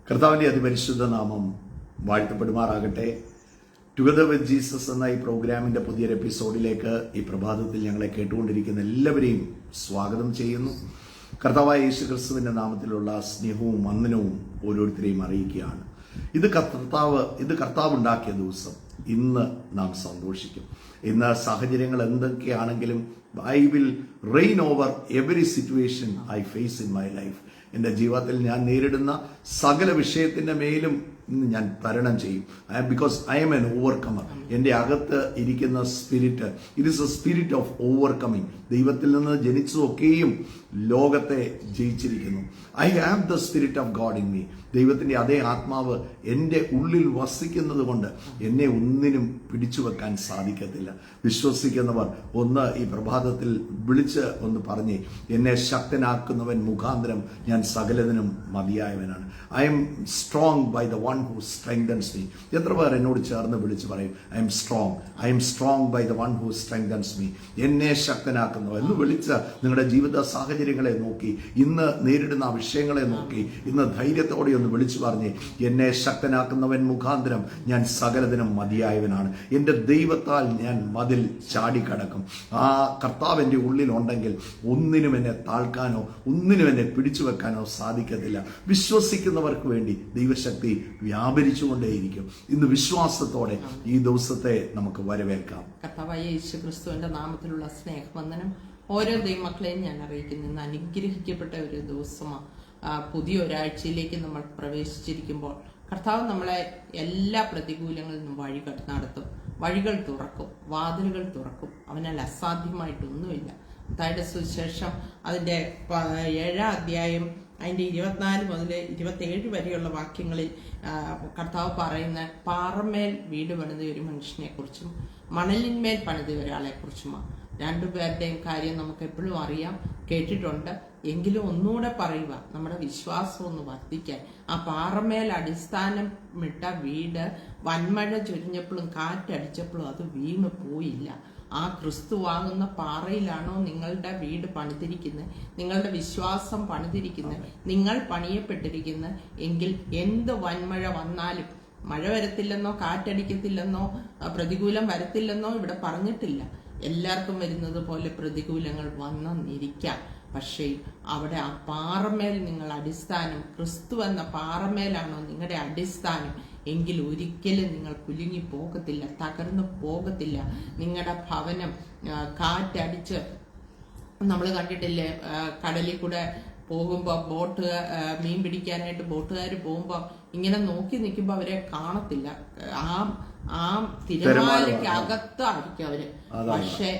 കർത്താവിൻ്റെ അതിപരിശുദ്ധ നാമം വാഴ്ത്തപ്പെടുമാറാകട്ടെ. ടുഗദർ വിത്ത് ജീസസ് എന്ന ഈ പ്രോഗ്രാമിൻ്റെ പുതിയൊരു എപ്പിസോഡിലേക്ക് ഈ പ്രഭാതത്തിൽ ഞങ്ങളെ കേട്ടുകൊണ്ടിരിക്കുന്ന എല്ലാവരെയും സ്വാഗതം ചെയ്യുന്നു. കർത്താവായ യേശുക്രിസ്തുവിൻ്റെ നാമത്തിലുള്ള സ്നേഹവും വന്ദനവും ഓരോരുത്തരെയും അറിയിക്കുകയാണ്. ഇത് കർത്താവ് ഉണ്ടാക്കിയ ദിവസം. ഇന്ന് നാം സന്തോഷിക്കും. ഇന്ന് സാഹചര്യങ്ങൾ എന്തൊക്കെയാണെങ്കിലും I will reign over every situation I face in my life. എൻ്റെ ജീവിതത്തിൽ ഞാൻ നേരിടുന്ന സകല വിഷയത്തിൻ്റെ മേലും ഇന്ന് ഞാൻ തരണം ചെയ്യും. Because I am an overcomer. എൻ്റെ അകത്ത് ഇരിക്കുന്ന spirit, it is a spirit of overcoming. ദൈവത്തിൽ നിന്ന് ജനിച്ചതൊക്കെയും ലോകത്തെ ജയിച്ചിരിക്കുന്നു. I have the spirit of God in me. ദൈവത്തിൻ്റെ അതേ ആത്മാവ് എൻ്റെ ഉള്ളിൽ വസിക്കുന്നത് കൊണ്ട് എന്നെ ഒന്നിനും പിടിച്ചു വെക്കാൻ സാധിക്കത്തില്ല. വിശ്വസിക്കുന്നവർ ഒന്ന് ഈ പ്രഭാതത്തിൽ വിളിച്ച് ഒന്ന് പറഞ്ഞേ, എന്നെ ശക്തനാക്കുന്നവൻ മുഖാന്തരം ഞാൻ സകലതിനും മതിയായവനാണ്. I am strong by the one who strengthens me. എത്ര പേർ എന്നോട് ചേർന്ന് വിളിച്ച് പറയും, I am strong by the one who strengthens me. എന്നെ ശക്തനാക്കുന്നു എന്ന് വിളിച്ച് നിങ്ങളുടെ ജീവിത സാഹചര്യങ്ങളെ നോക്കി, ഇന്ന് നേരിടുന്ന ആ വിഷയങ്ങളെ നോക്കി ഇന്ന് ധൈര്യത്തോടെ ഒന്ന് വിളിച്ചു പറഞ്ഞേ, എന്നെ ശക്തനാക്കുന്നവൻ മുഖാന്തരം ഞാൻ സകലതിനും മതിയായവനാണ്. എൻ്റെ ദൈവത്താൽ ഞാൻ മതിൽ ചാടിക്കടക്കും. ആ കർത്താവ് എൻ്റെ ഉള്ളിലുണ്ടെങ്കിൽ ഒന്നിനും എന്നെ താഴ്ക്കാനോ ഒന്നിനും എന്നെ പിടിച്ചു വെക്കാനോ സാധിക്കത്തില്ല. വിശ്വസിക്കുന്നവർക്ക് വേണ്ടി ദൈവശക്തി വ്യാപരിച്ചുകൊണ്ടേയിരിക്കും. ഇന്ന് വിശ്വാസത്തോടെ ഈ ദിവസത്തെ നമുക്ക് വരവേൽക്കാം. കർത്താവായ യേശുക്രിസ്തുവിന്റെ നാമത്തിലുള്ള സ്നേഹവന്ദനം ഓരോ ദൈവമക്കളെയും ഞാൻ അറിയിക്കുന്നു. ഇന്ന് അനുഗ്രഹിക്കപ്പെട്ട ഒരു ദിവസമാണ്. പുതിയ ഒരാഴ്ചയിലേക്ക് നമ്മൾ പ്രവേശിച്ചിരിക്കുമ്പോൾ കർത്താവ് നമ്മളെ എല്ലാ പ്രതികൂലങ്ങളിൽ നിന്നും വഴികൾ തുറക്കും, വാതിലുകൾ തുറക്കും. അവനാൽ അസാധ്യമായിട്ടൊന്നുമില്ല. മത്തായിയുടെ സുവിശേഷം അതിൻ്റെ 7-ാം അധ്യായം അതിൻ്റെ 24 മുതൽ 27 വരെയുള്ള വാക്യങ്ങളിൽ കർത്താവ് പറയുന്ന പാറമേൽ വീട് പണിത ഒരു മനുഷ്യനെ കുറിച്ചും മണലിന്മേൽ പണിത ഒരാളെ കുറിച്ചുമാണ്. രണ്ടുപേരുടെയും കാര്യം നമുക്ക് എപ്പോഴും അറിയാം, കേട്ടിട്ടുണ്ട്. എങ്കിലും ഒന്നുകൂടെ പറയുക, നമ്മുടെ വിശ്വാസം ഒന്ന് വർദ്ധിക്കാൻ. ആ പാറമേൽ അടിസ്ഥാനം ഇട്ട വീട് വൻമഴ ചൊരിഞ്ഞപ്പോഴും കാറ്റടിച്ചപ്പോഴും അത് വീണു പോയില്ല. ആ ക്രിസ്തുവാകുന്ന പാറയിലാണോ നിങ്ങളുടെ വീട് പണിതിരിക്കുന്നത്, നിങ്ങളുടെ വിശ്വാസം പണിതിരിക്കുന്നത്, നിങ്ങൾ പണിയപ്പെട്ടിരിക്കുന്നത് എങ്കിൽ എന്ത് വൻമഴ വന്നാലും മഴ വരത്തില്ലെന്നോ കാറ്റടിക്കത്തില്ലെന്നോ പ്രതികൂലം വരത്തില്ലെന്നോ ഇവിടെ പറഞ്ഞിട്ടില്ല. എല്ലാവർക്കും വരുന്നത് പോലെ പ്രതികൂലങ്ങൾ വന്നിരിക്കാം. പക്ഷേ അവിടെ ആ പാറമേൽ നിങ്ങൾ അടിസ്ഥാനം, ക്രിസ്തു എന്ന പാറമേലാണോ നിങ്ങളുടെ അടിസ്ഥാനം എങ്കിൽ ഒരിക്കലും നിങ്ങൾ കുലുങ്ങി പോകത്തില്ല, തകർന്നു പോകത്തില്ല. നിങ്ങളുടെ ഭവനം കാറ്റടിച്ച്, നമ്മൾ കണ്ടിട്ടില്ലേ, കടലിൽ കൂടെ പോകുമ്പോൾ മീൻ പിടിക്കാനായിട്ട് ബോട്ടുകാർ പോകുമ്പോൾ ഇങ്ങനെ നോക്കി നിൽക്കുമ്പോൾ അവരെ കാണത്തില്ല. ആ തിരമാലയ്ക്ക് അകത്തായിരിക്കും അവര്. പക്ഷെ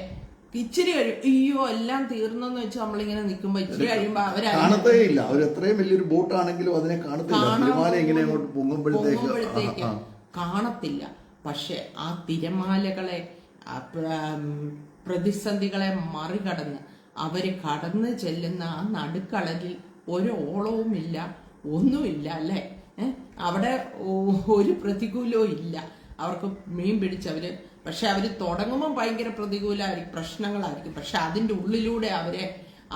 ഇച്ചിരി അയ്യോ എല്ലാം തീർന്നെന്ന് വെച്ചാൽ നമ്മളിങ്ങനെ നിൽക്കുമ്പോ ഇച്ചിരി കഴിയുമ്പോ കാണത്തേയില്ല. അവർ എത്രയും വലിയൊരു ബോട്ടാണെങ്കിലും അതിനെ പോകുമ്പോഴത്തേക്ക് കാണത്തില്ല. പക്ഷെ ആ തിരമാലകളെ, പ്രതിസന്ധികളെ മറികടന്ന് അവര് കടന്നു ചെല്ലുന്ന ആ നടുക്കടലിൽ ഒരു ഓളവുമില്ല, ഒന്നുമില്ല അല്ലെ. അവിടെ ഒരു പ്രതികൂലവും ഇല്ല. അവർക്ക് മീൻ പിടിച്ചവര്, പക്ഷെ അവര് തുടങ്ങുമ്പോൾ ഭയങ്കര പ്രതികൂലമായിരിക്കും, പ്രശ്നങ്ങളായിരിക്കും. പക്ഷെ അതിൻ്റെ ഉള്ളിലൂടെ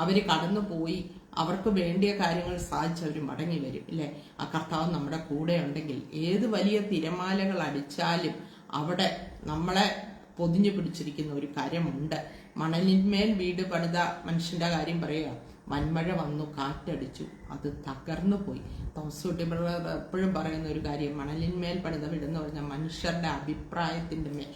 അവര് കടന്നു പോയി അവർക്ക് വേണ്ടിയ കാര്യങ്ങൾ സാധിച്ചവർ മടങ്ങി വരും ഇല്ലേ. ആ കർത്താവ് നമ്മുടെ കൂടെ ഉണ്ടെങ്കിൽ ഏത് വലിയ തിരമാലകൾ അടിച്ചാലും അവിടെ നമ്മളെ പൊതിഞ്ഞു പിടിച്ചിരിക്കുന്ന ഒരു കരമുണ്ട്. മണലിന്മേൽ വീട് പണിത മനുഷ്യന്റെ കാര്യം പറയുക, വൻമഴ വന്നു, കാറ്റടിച്ചു, അത് തകർന്നു പോയി. തോമസ് എപ്പോഴും പറയുന്ന ഒരു കാര്യം, മണലിന്മേൽ പണിത വീടെന്ന് പറഞ്ഞാൽ മനുഷ്യരുടെ അഭിപ്രായത്തിന്റെ മേൽ,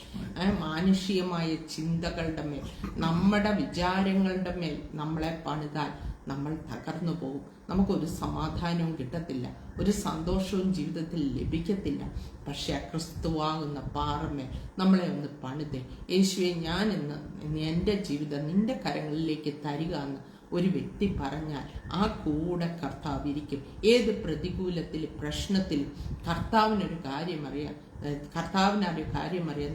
മാനുഷികമായ ചിന്തകളുടെ മേൽ, നമ്മുടെ വിചാരങ്ങളുടെ മേൽ നമ്മളെ പണിതാൽ നമ്മൾ തകർന്നു പോകും. നമുക്കൊരു സമാധാനവും കിട്ടത്തില്ല, ഒരു സന്തോഷവും ജീവിതത്തിൽ ലഭിക്കത്തില്ല. പക്ഷെ ആ ക്രിസ്തുവാകുന്ന പാറമേൽ നമ്മളെ ഒന്ന് പണിതേ, യേശുവെ ഞാൻ ഇന്ന് എൻ്റെ ജീവിതം നിന്റെ കരങ്ങളിലേക്ക് തരിക എന്ന് ഒരു വ്യക്തി പറഞ്ഞാൽ ആ കൂടെ കർത്താവ് ഇരിക്കും. ഏത് പ്രതികൂലത്തിലും പ്രശ്നത്തിലും കർത്താവിനൊരു കാര്യം അറിയാം,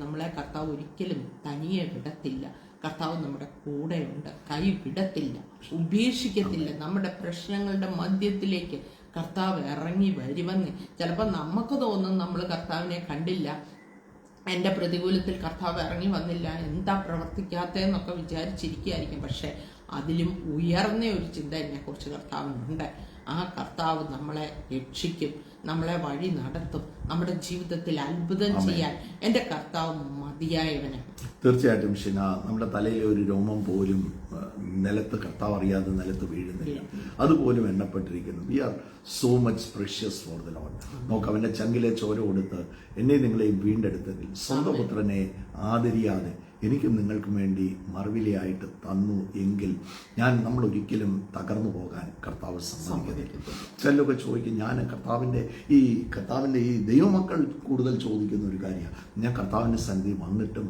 നമ്മളെ കർത്താവ് ഒരിക്കലും തനിയെ വിടത്തില്ല. കർത്താവ് നമ്മുടെ കൂടെയുണ്ട്, കൈ വിടത്തില്ല, ഉപേക്ഷിക്കത്തില്ല. നമ്മുടെ പ്രശ്നങ്ങളുടെ മധ്യത്തിലേക്ക് കർത്താവ് ഇറങ്ങി വരുമെന്ന് ചിലപ്പോൾ നമുക്ക് തോന്നും നമ്മൾ കർത്താവിനെ കണ്ടില്ല, എൻ്റെ പ്രതികൂലത്തിൽ കർത്താവ് ഇറങ്ങി വന്നില്ല, എന്താ പ്രവർത്തിക്കാത്തതെന്നൊക്കെ വിചാരിച്ചിരിക്കുകയായിരിക്കും. പക്ഷെ അതിലും ഉയർന്ന ഒരു ചിന്ത എന്നെക്കുറിച്ച് കർത്താവിനുണ്ട്. ആ കർത്താവ് നമ്മളെ രക്ഷിക്കും, നമ്മളെ വഴി നടത്തും, നമ്മുടെ ജീവിതത്തിൽ അത്ഭുതം ചെയ്യാൻ എൻ്റെ കർത്താവ് മതിയായവനാണ്. തീർച്ചയായിട്ടും ഷിന, നമ്മുടെ തലയിലെ ഒരു രോമം പോലും നിലത്ത് കർത്താവ് അറിയാതെ നിലത്ത് വീഴുന്നില്ല, അതുപോലും എണ്ണപ്പെട്ടിരിക്കുന്നു. We are so much precious for the Lord. നോക്ക്, അവന്റെ ചങ്കിലെ ചോര കൊടുത്ത് എന്നെ നിങ്ങളെയും വീണ്ടെടുത്തതിൽ സ്വന്തം പുത്രനെ ആദരിയാതെ എനിക്കും നിങ്ങൾക്കും വേണ്ടി മറുവിലയായിട്ട് തന്നു എങ്കിൽ നമ്മൾ ഒരിക്കലും തകർന്നു പോകാൻ കർത്താവ് സമ്മതിക്കത്തില്ല. ചിലരൊക്കെ ചോദിക്കും, ഞാൻ കർത്താവിൻ്റെ ഈ ദൈവമക്കൾ കൂടുതൽ ചോദിക്കുന്ന ഒരു കാര്യമാണ്, ഞാൻ കർത്താവിൻ്റെ സന്നിധി വന്നിട്ടും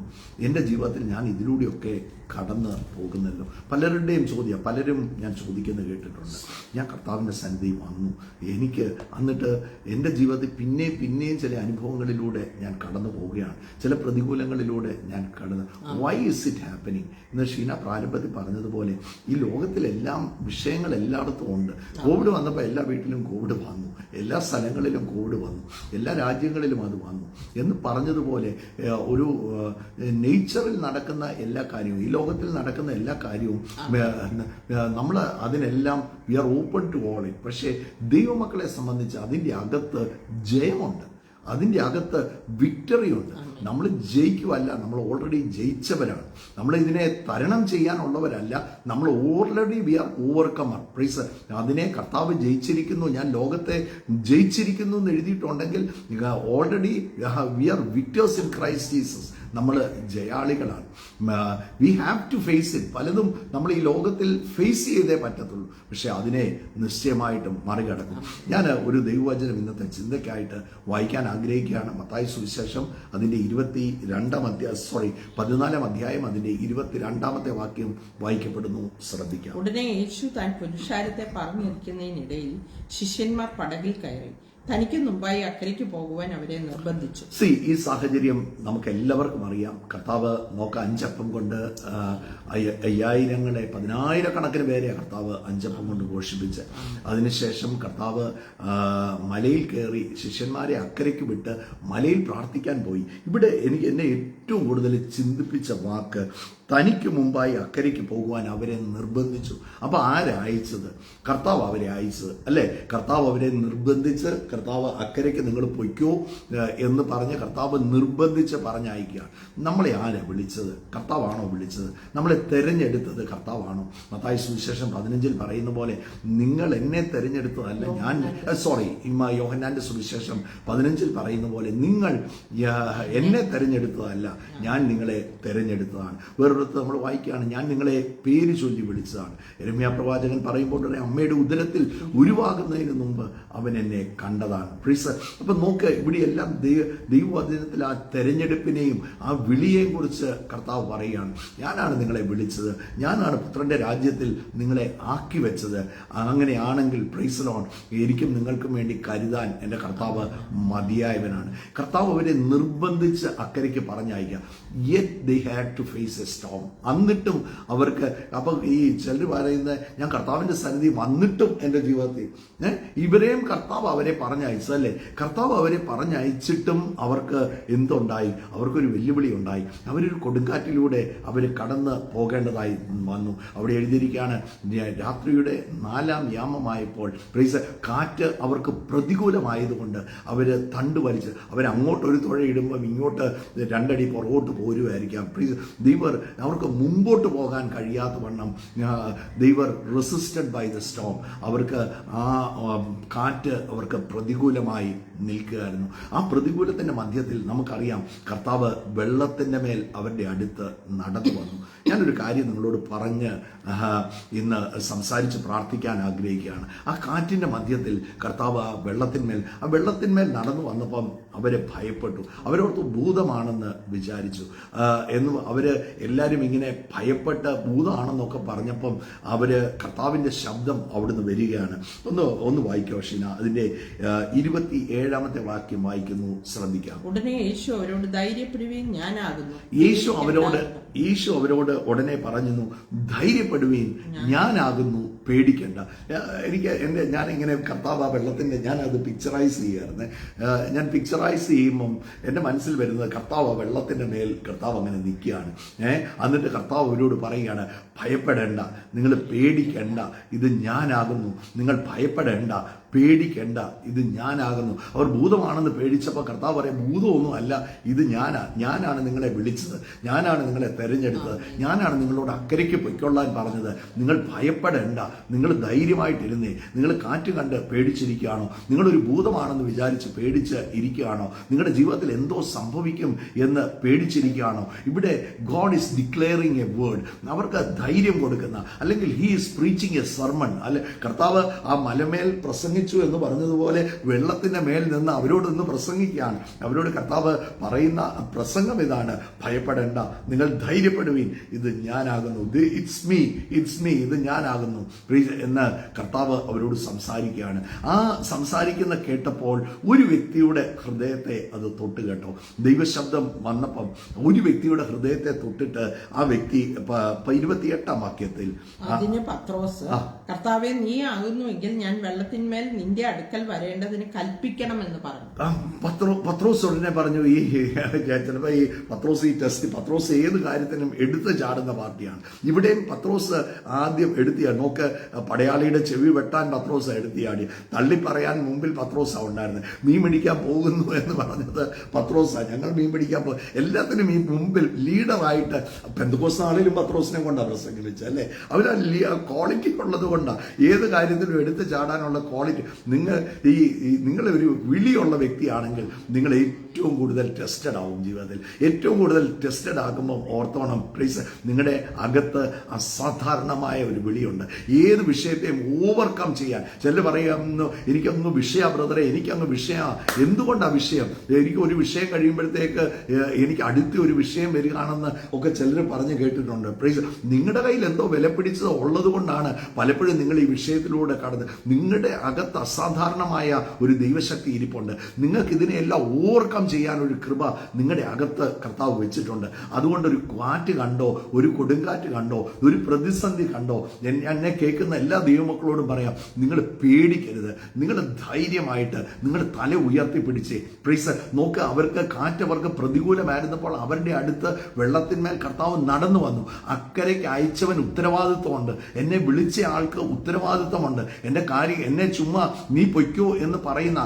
എൻ്റെ ജീവിതത്തിൽ ഞാൻ ഇതിലൂടെയൊക്കെ കടന്ന് പോകുന്നല്ലോ. പലരുടെയും ചോദ്യം, പലരും ഞാൻ ചോദിക്കുന്നത് കേട്ടിട്ടുണ്ട്. ഞാൻ കർത്താവിൻ്റെ സന്നിധി വന്നു, എനിക്ക് എന്നിട്ട് എൻ്റെ ജീവിതത്തിൽ പിന്നെയും ചില അനുഭവങ്ങളിലൂടെ ഞാൻ കടന്നു പോവുകയാണ്, ചില പ്രതികൂലങ്ങളിലൂടെ ഞാൻ കടന്ന്. വൈ ഇസ് ഇറ്റ് ഹാപ്പനിങ് എന്ന് ഷീന പ്രാരംഭത്തിൽ പറഞ്ഞതുപോലെ ഈ ലോകത്തിലെല്ലാം വിഷയങ്ങൾ എല്ലായിടത്തും ഉണ്ട്. കോവിഡ് വന്നപ്പോൾ എല്ലാ വീട്ടിലും കോവിഡ് വന്നു, എല്ലാ സ്ഥലങ്ങളിലും കോവിഡ് വന്നു, എല്ലാ രാജ്യങ്ങളിലും അത് വന്നു എന്ന് പറഞ്ഞതുപോലെ ഒരു നേച്ചറിൽ നടക്കുന്ന എല്ലാ കാര്യവും, ഈ ലോകത്തിൽ നടക്കുന്ന എല്ലാ കാര്യവും നമ്മൾ അതിനെല്ലാം we are open to all it. പക്ഷേ ദൈവമക്കളെ സംബന്ധിച്ച് അതിൻ്റെ അകത്ത് ജയമുണ്ട്, അതിൻ്റെ അകത്ത് വിക്ടറി ഉണ്ട്. നമ്മൾ ജയിക്കുവല്ല, നമ്മൾ ഓൾറെഡി ജയിച്ചവരാണ്. നമ്മൾ ഇതിനെ തരണം ചെയ്യാനുള്ളവരല്ല, നമ്മൾ already we are overcomer. Praise, അതിനെ കർത്താവ് ജയിച്ചിരിക്കുന്നു, ഞാൻ ലോകത്തെ ജയിച്ചിരിക്കുന്നു എന്ന് എഴുതിയിട്ടുണ്ടെങ്കിൽ already we are victors in Christ Jesus. നമ്മൾ ജയാളികളാണ്. We have to face it. പലതും നമ്മൾ ഈ ലോകത്തിൽ ഫേസ് ചെയ്തേ പറ്റത്തുള്ളൂ, പക്ഷെ അതിനെ നിശ്ചയമായിട്ടും മറികടക്കും. ഞാൻ ഒരു ദൈവവചനം ഇന്നത്തെ ചിന്തയ്ക്കായിട്ട് വായിക്കാൻ ആഗ്രഹിക്കുകയാണ്. മത്തായി സുവിശേഷം അതിൻ്റെ 14 അധ്യായം അതിൻ്റെ 22 വാക്യം വായിക്കപ്പെടുന്നു. ശ്രദ്ധിക്കാം. ഉടനെ യേശു താൻ പുരുഷാരത്തെ പറഞ്ഞിരിക്കുന്നതിനിടയിൽ ശിഷ്യന്മാർ പടകിൽ കയറി തനിക്ക് മുമ്പായി അക്കരയ്ക്ക് പോകുവാൻ അവരെ നിർബന്ധിച്ചു. ഈ സാഹചര്യം നമുക്ക് എല്ലാവർക്കും അറിയാം. കർത്താവ് 5 അപ്പം കൊണ്ട് 10,000 പേരെ കർത്താവ് 5 അപ്പം കൊണ്ട് പോഷിപ്പിച്ച്, അതിനുശേഷം കർത്താവ് മലയിൽ കയറി ശിഷ്യന്മാരെ അക്കരയ്ക്ക് വിട്ട് മലയിൽ പ്രാർത്ഥിക്കാൻ പോയി. ഇവിടെ എന്നെ ഏറ്റവും കൂടുതൽ ചിന്തിപ്പിച്ച വാക്ക് തനിക്ക് മുമ്പായി അക്കരയ്ക്ക് പോകുവാൻ അവരെ നിർബന്ധിച്ചു. അപ്പൊ ആരയച്ചത്? കർത്താവ് അവരെ അയച്ചത് അല്ലേ? കർത്താവ് അവരെ നിർബന്ധിച്ച്, കർത്താവ് അക്കരയ്ക്ക് നിങ്ങൾ പൊയ്ക്കോ എന്ന് പറഞ്ഞ് കർത്താവ് നിർബന്ധിച്ച് പറഞ്ഞയക്കുകയാണ്. നമ്മളെ ആരാ വിളിച്ചത്? കർത്താവാണോ വിളിച്ചത്? നമ്മളെ തെരഞ്ഞെടുത്തത് കർത്താവാണോ? മത്തായി സുവിശേഷം 15 പറയുന്ന പോലെ നിങ്ങൾ എന്നെ തെരഞ്ഞെടുത്തതല്ല, ഞാൻ യോഹന്നാന്റെ സുവിശേഷം 15 പറയുന്ന പോലെ നിങ്ങൾ എന്നെ തെരഞ്ഞെടുത്തതല്ല, ഞാൻ നിങ്ങളെ തെരഞ്ഞെടുത്തതാണ്. വേറൊരിടത്ത് നമ്മൾ വായിക്കുകയാണ്, ഞാൻ നിങ്ങളെ പേര് ചൊല്ലി വിളിച്ചതാണ്. യെരമ്യാ പ്രവാചകൻ പറയുമ്പോൾ അമ്മയുടെ ഉദരത്തിൽ ഉരുവാകുന്നതിന് മുമ്പ് അവൻ എന്നെ കണ്ടതാണ്. പ്രീസ്, അപ്പൊ നോക്ക്, ഇവിടെയെല്ലാം ദൈവവചനത്തിൽ ആ തെരഞ്ഞെടുപ്പിനെയും ആ വിളിയെയും കുറിച്ച് കർത്താവ് പറയുകയാണ്. ഞാനാണ് നിങ്ങളെ വിളിച്ചത്, ഞാനാണ് പുത്രന്റെ രാജ്യത്തിൽ നിങ്ങളെ ആക്കി വെച്ചത്. അങ്ങനെയാണെങ്കിൽ പ്രൈസ് ലോർഡ്, എനിക്കും നിങ്ങൾക്കും വേണ്ടി കരുതാൻ എൻ്റെ കർത്താവ് മതിയായവനാണ്. കർത്താവ് അവരെ നിർബന്ധിച്ച് അക്കരയ്ക്ക് പറഞ്ഞയക്കുക. Yet they had to face a storm. എന്നിട്ടും അവർക്ക്, അപ്പൊ ഈ ചിലർ പറയുന്നത്, ഞാൻ കർത്താവിന്റെ സന്നിധി വന്നിട്ടും എൻ്റെ ജീവിതത്തിൽ ഇവരെയും കർത്താവ് അവരെ പറഞ്ഞയച്ചതല്ലേ? കർത്താവ് അവരെ പറഞ്ഞയച്ചിട്ടും അവർക്ക് എന്തുണ്ടായി? അവർക്കൊരു വെല്ലുവിളി ഉണ്ടായി. അവരൊരു കൊടുങ്കാറ്റിലൂടെ അവർ കടന്ന് പോകേണ്ടതായി വന്നു. അവിടെ എഴുതിയിരിക്കുകയാണ്, രാത്രിയുടെ 4-ാം യാമമായപ്പോൾ കാറ്റ് അവർക്ക് പ്രതികൂലമായതുകൊണ്ട് അവര് തണ്ട് വലിച്ച് അവരങ്ങോട്ടൊരു തുഴയിടുമ്പം ഇങ്ങോട്ട് 2 അടി പുറകോട്ട് പോരുമായിരിക്കാം. അവർക്ക് മുമ്പോട്ട് പോകാൻ കഴിയാത്ത വണ്ണം റെസിസ്റ്റഡ് ബൈ ദ സ്റ്റോം. അവർക്ക് ആ കാറ്റ് അവർക്ക് പ്രതികൂലമായി നിൽക്കുകയായിരുന്നു. ആ പ്രതികൂലത്തിന്റെ മധ്യത്തിൽ നമുക്കറിയാം കർത്താവ് വെള്ളത്തിന്റെ മേൽ അവരുടെ അടുത്ത് നടന്നു വന്നു. ഞാനൊരു കാര്യം നിങ്ങളോട് പറഞ്ഞ് ഇന്ന് സംസാരിച്ച് പ്രാർത്ഥിക്കാൻ ആഗ്രഹിക്കുകയാണ്. ആ കാറ്റിന്റെ മധ്യത്തിൽ കർത്താവ് ആ വെള്ളത്തിന്മേൽ നടന്നു വന്നപ്പം അവരെ ഭയപ്പെട്ടു. അവരോർത്ത് ഭൂതമാണെന്ന് വിചാരിച്ചു. എന്നും അവര് എല്ലാവരും ഇങ്ങനെ ഭയപ്പെട്ട് ഭൂതമാണെന്നൊക്കെ പറഞ്ഞപ്പം അവര് കർത്താവിന്റെ ശബ്ദം അവിടുന്ന് വരികയാണ്. ഒന്ന് വായിക്കോ ഷീന, അതിന്റെ 27 വാക്യം വായിക്കുന്നു, ശ്രദ്ധിക്കാം. ഉടനെ യേശു അവരോട് ധൈര്യപ്പെടുവീൻ, ഞാനാകുന്നു. യേശു അവരോട് ഉടനെ പറഞ്ഞു, ധൈര്യപ്പെടുവീൻ, ഞാനാകുന്നു, പേടിക്കേണ്ട. ഞാനിങ്ങനെ കർത്താവ് ആ വെള്ളത്തിൻ്റെ ഞാനത് പിക്ചറൈസ് ചെയ്യുമായിരുന്നു. ഞാൻ പിക്ചറൈസ് ചെയ്യുമ്പം എൻ്റെ മനസ്സിൽ വരുന്നത് കർത്താവ് ആ വെള്ളത്തിൻ്റെ മേൽ കർത്താവ് അങ്ങനെ നിൽക്കുകയാണ്. എന്നിട്ട് കർത്താവ് അവരോട് പറയുകയാണ്, ഭയപ്പെടേണ്ട, നിങ്ങൾ പേടിക്കേണ്ട, ഇത് ഞാനാകുന്നു. നിങ്ങൾ ഭയപ്പെടേണ്ട, പേടിക്കേണ്ട, ഇത് ഞാനാകുന്നു. അവർ ഭൂതമാണെന്ന് പേടിച്ചപ്പോൾ കർത്താവ് പറയും, ഭൂതമൊന്നും അല്ല, ഇത് ഞാനാണ് നിങ്ങളെ വിളിച്ചത്, ഞാനാണ് നിങ്ങളെ തെരഞ്ഞെടുത്തത്, ഞാനാണ് നിങ്ങളോട് അക്കരയ്ക്ക് പൊയ്ക്കൊള്ളാൻ പറഞ്ഞത്. നിങ്ങൾ ഭയപ്പെടേണ്ട, നിങ്ങൾ ധൈര്യമായിട്ടിരുന്നേ. നിങ്ങൾ കാറ്റ് കണ്ട് പേടിച്ചിരിക്കുകയാണോ? നിങ്ങളൊരു ഭൂതമാണെന്ന് വിചാരിച്ച് പേടിച്ച് ഇരിക്കുകയാണോ? നിങ്ങളുടെ ജീവിതത്തിൽ എന്തോ സംഭവിക്കും എന്ന് പേടിച്ചിരിക്കുകയാണോ? ഇവിടെ God is declaring A word. അവർക്ക് ധൈര്യം കൊടുക്കുന്ന, അല്ലെങ്കിൽ he is preaching A sermon. അല്ലെ, കർത്താവ് ആ മലമേൽ പ്രസംഗിച്ചു എന്ന് പറഞ്ഞതുപോലെ വെള്ളത്തിന്റെ മേൽ നിന്ന് അവരോടൊന്ന് പ്രസംഗിക്കുകയാണ്. അവരോട് കർത്താവ് പറയുന്ന പ്രസംഗം ഇതാണ്, ഭയപ്പെടേണ്ട, നിങ്ങൾ ധൈര്യപ്പെടുവീൻ, ഇത് ഞാനാകുന്നു. ഇറ്റ്സ് മീ, ഇത് ഞാനാകുന്നു എന്ന് കർത്താവ് അവരോട് സംസാരിക്കുകയാണ്. ആ സംസാരിക്കുന്ന കേട്ടപ്പോൾ ഒരു വ്യക്തിയുടെ ഹൃദയത്തെ അത് തൊട്ട് കേട്ടോ. ദൈവശബ്ദം വന്നപ്പം ഒരു വ്യക്തിയുടെ ഹൃദയത്തെ തൊട്ടിട്ട് ആ വ്യക്തി 28-ാം വാക്യത്തിൽ, അതിന് പത്രോസ്, കർത്താവേ നീ ആകുന്നുവെങ്കിൽ ഞാൻ വെള്ളത്തിന്മേൽ നിന്റെ അടുക്കൽ വരേണ്ടതിന് കൽപ്പിക്കണമെന്ന് പറഞ്ഞു. പത്രോസ് ഉടനെ പറഞ്ഞു, ചിലപ്പോൾ ഈ പത്രോസ് ഏത് കാര്യത്തിനും എടുത്ത് ചാടുന്ന പാർട്ടിയാണ്. ഇവിടെയും പത്രോസ് ആദ്യം എടുത്തിയാണ്. നോക്ക്, പടയാളിയുടെ ചെവി വെട്ടാൻ പത്രോസ് എടുത്തിയാടി. തള്ളി പറയാൻ മുമ്പിൽ പത്രോസാണ് ഉണ്ടായിരുന്നത്. മീൻ പിടിക്കാൻ പോകുന്നു എന്ന് പറഞ്ഞത് പത്രോസാണ്. ഞങ്ങൾ മീൻ പിടിക്കാൻ പോകും, എല്ലാത്തിനും ഈ മുമ്പിൽ ലീഡറായിട്ട്. പെന്തക്കോസ്ത് നാളിലും പത്രോസിനെ കൊണ്ടാണ് പ്രസംഗിച്ചത് അല്ലേ. അവർ ക്വാളിറ്റി ഉള്ളത് കൊണ്ടാണ് ഏത് കാര്യത്തിലും എടുത്ത് ചാടാനുള്ള ക്വാളിറ്റി. നിങ്ങളൊരു വിളിയുള്ള വ്യക്തിയാണെങ്കിൽ നിങ്ങൾ ഏറ്റവും കൂടുതൽ ടെസ്റ്റഡ് ആവും ജീവിതത്തിൽ. ഏറ്റവും കൂടുതൽ ടെസ്റ്റഡ് ആകുമ്പോൾ ഓർത്തോണം, പ്ലീസ്, നിങ്ങളുടെ അകത്ത് അസാധാരണമായ ഒരു വിളിയുണ്ട്. ഏത് വിഷയത്തെയും ഓവർകം ചെയ്യാൻ. ചിലർ പറയുന്നു, എനിക്കൊന്ന് വിഷയ ബ്രദറെ, എനിക്കങ്ങ് വിഷയ. എന്തുകൊണ്ടാണ് വിഷയം? എനിക്ക് ഒരു വിഷയം കഴിയുമ്പോഴത്തേക്ക് എനിക്ക് അടുത്ത ഒരു വിഷയം വരികയാണെന്ന് ഒക്കെ ചിലർ പറഞ്ഞു കേട്ടിട്ടുണ്ട്. പ്ലീസ്, നിങ്ങളുടെ കയ്യിൽ എന്തോ വിലപിടിച്ചത് ഉള്ളത് കൊണ്ടാണ് പലപ്പോഴും നിങ്ങൾ ഈ വിഷയത്തിലൂടെ കടന്ന്. നിങ്ങളുടെ അകത്ത് അസാധാരണമായ ഒരു ദൈവശക്തി ഇരിപ്പുണ്ട്. നിങ്ങൾക്ക് ഇതിനെല്ലാം ഓവർകം ചെയ്യാൻ ഒരു കൃപ നിങ്ങളുടെ അകത്ത് കർത്താവ് വെച്ചിട്ടുണ്ട്. അതുകൊണ്ട് ഒരു കാറ്റ് കണ്ടോ, ഒരു കൊടുങ്കാറ്റ് കണ്ടോ, ഒരു പ്രതിസന്ധി കണ്ടോ, എന്നെ കേൾക്കുന്ന എല്ലാ ദൈവമക്കളോടും പറയാം, നിങ്ങൾ പേടിക്കരുത്. നിങ്ങൾ ധൈര്യമായിട്ട് നിങ്ങൾ തല ഉയർത്തിപ്പിടിച്ചേ. പ്ലീസ് നോക്ക്, അവർക്ക് പ്രതികൂലമായിരുന്നപ്പോൾ അവരുടെ അടുത്ത് വെള്ളത്തിന്മേൽ കർത്താവ് നടന്നു വന്നു. അക്കരയ്ക്ക് അയച്ചവൻ ഉത്തരവാദിത്വമുണ്ട്. എന്നെ വിളിച്ച ആൾക്ക് ഉത്തരവാദിത്വമുണ്ട്. എന്നെ ചുമ്മാ നീ പൊയ്ക്കോ എന്ന് പറയുന്ന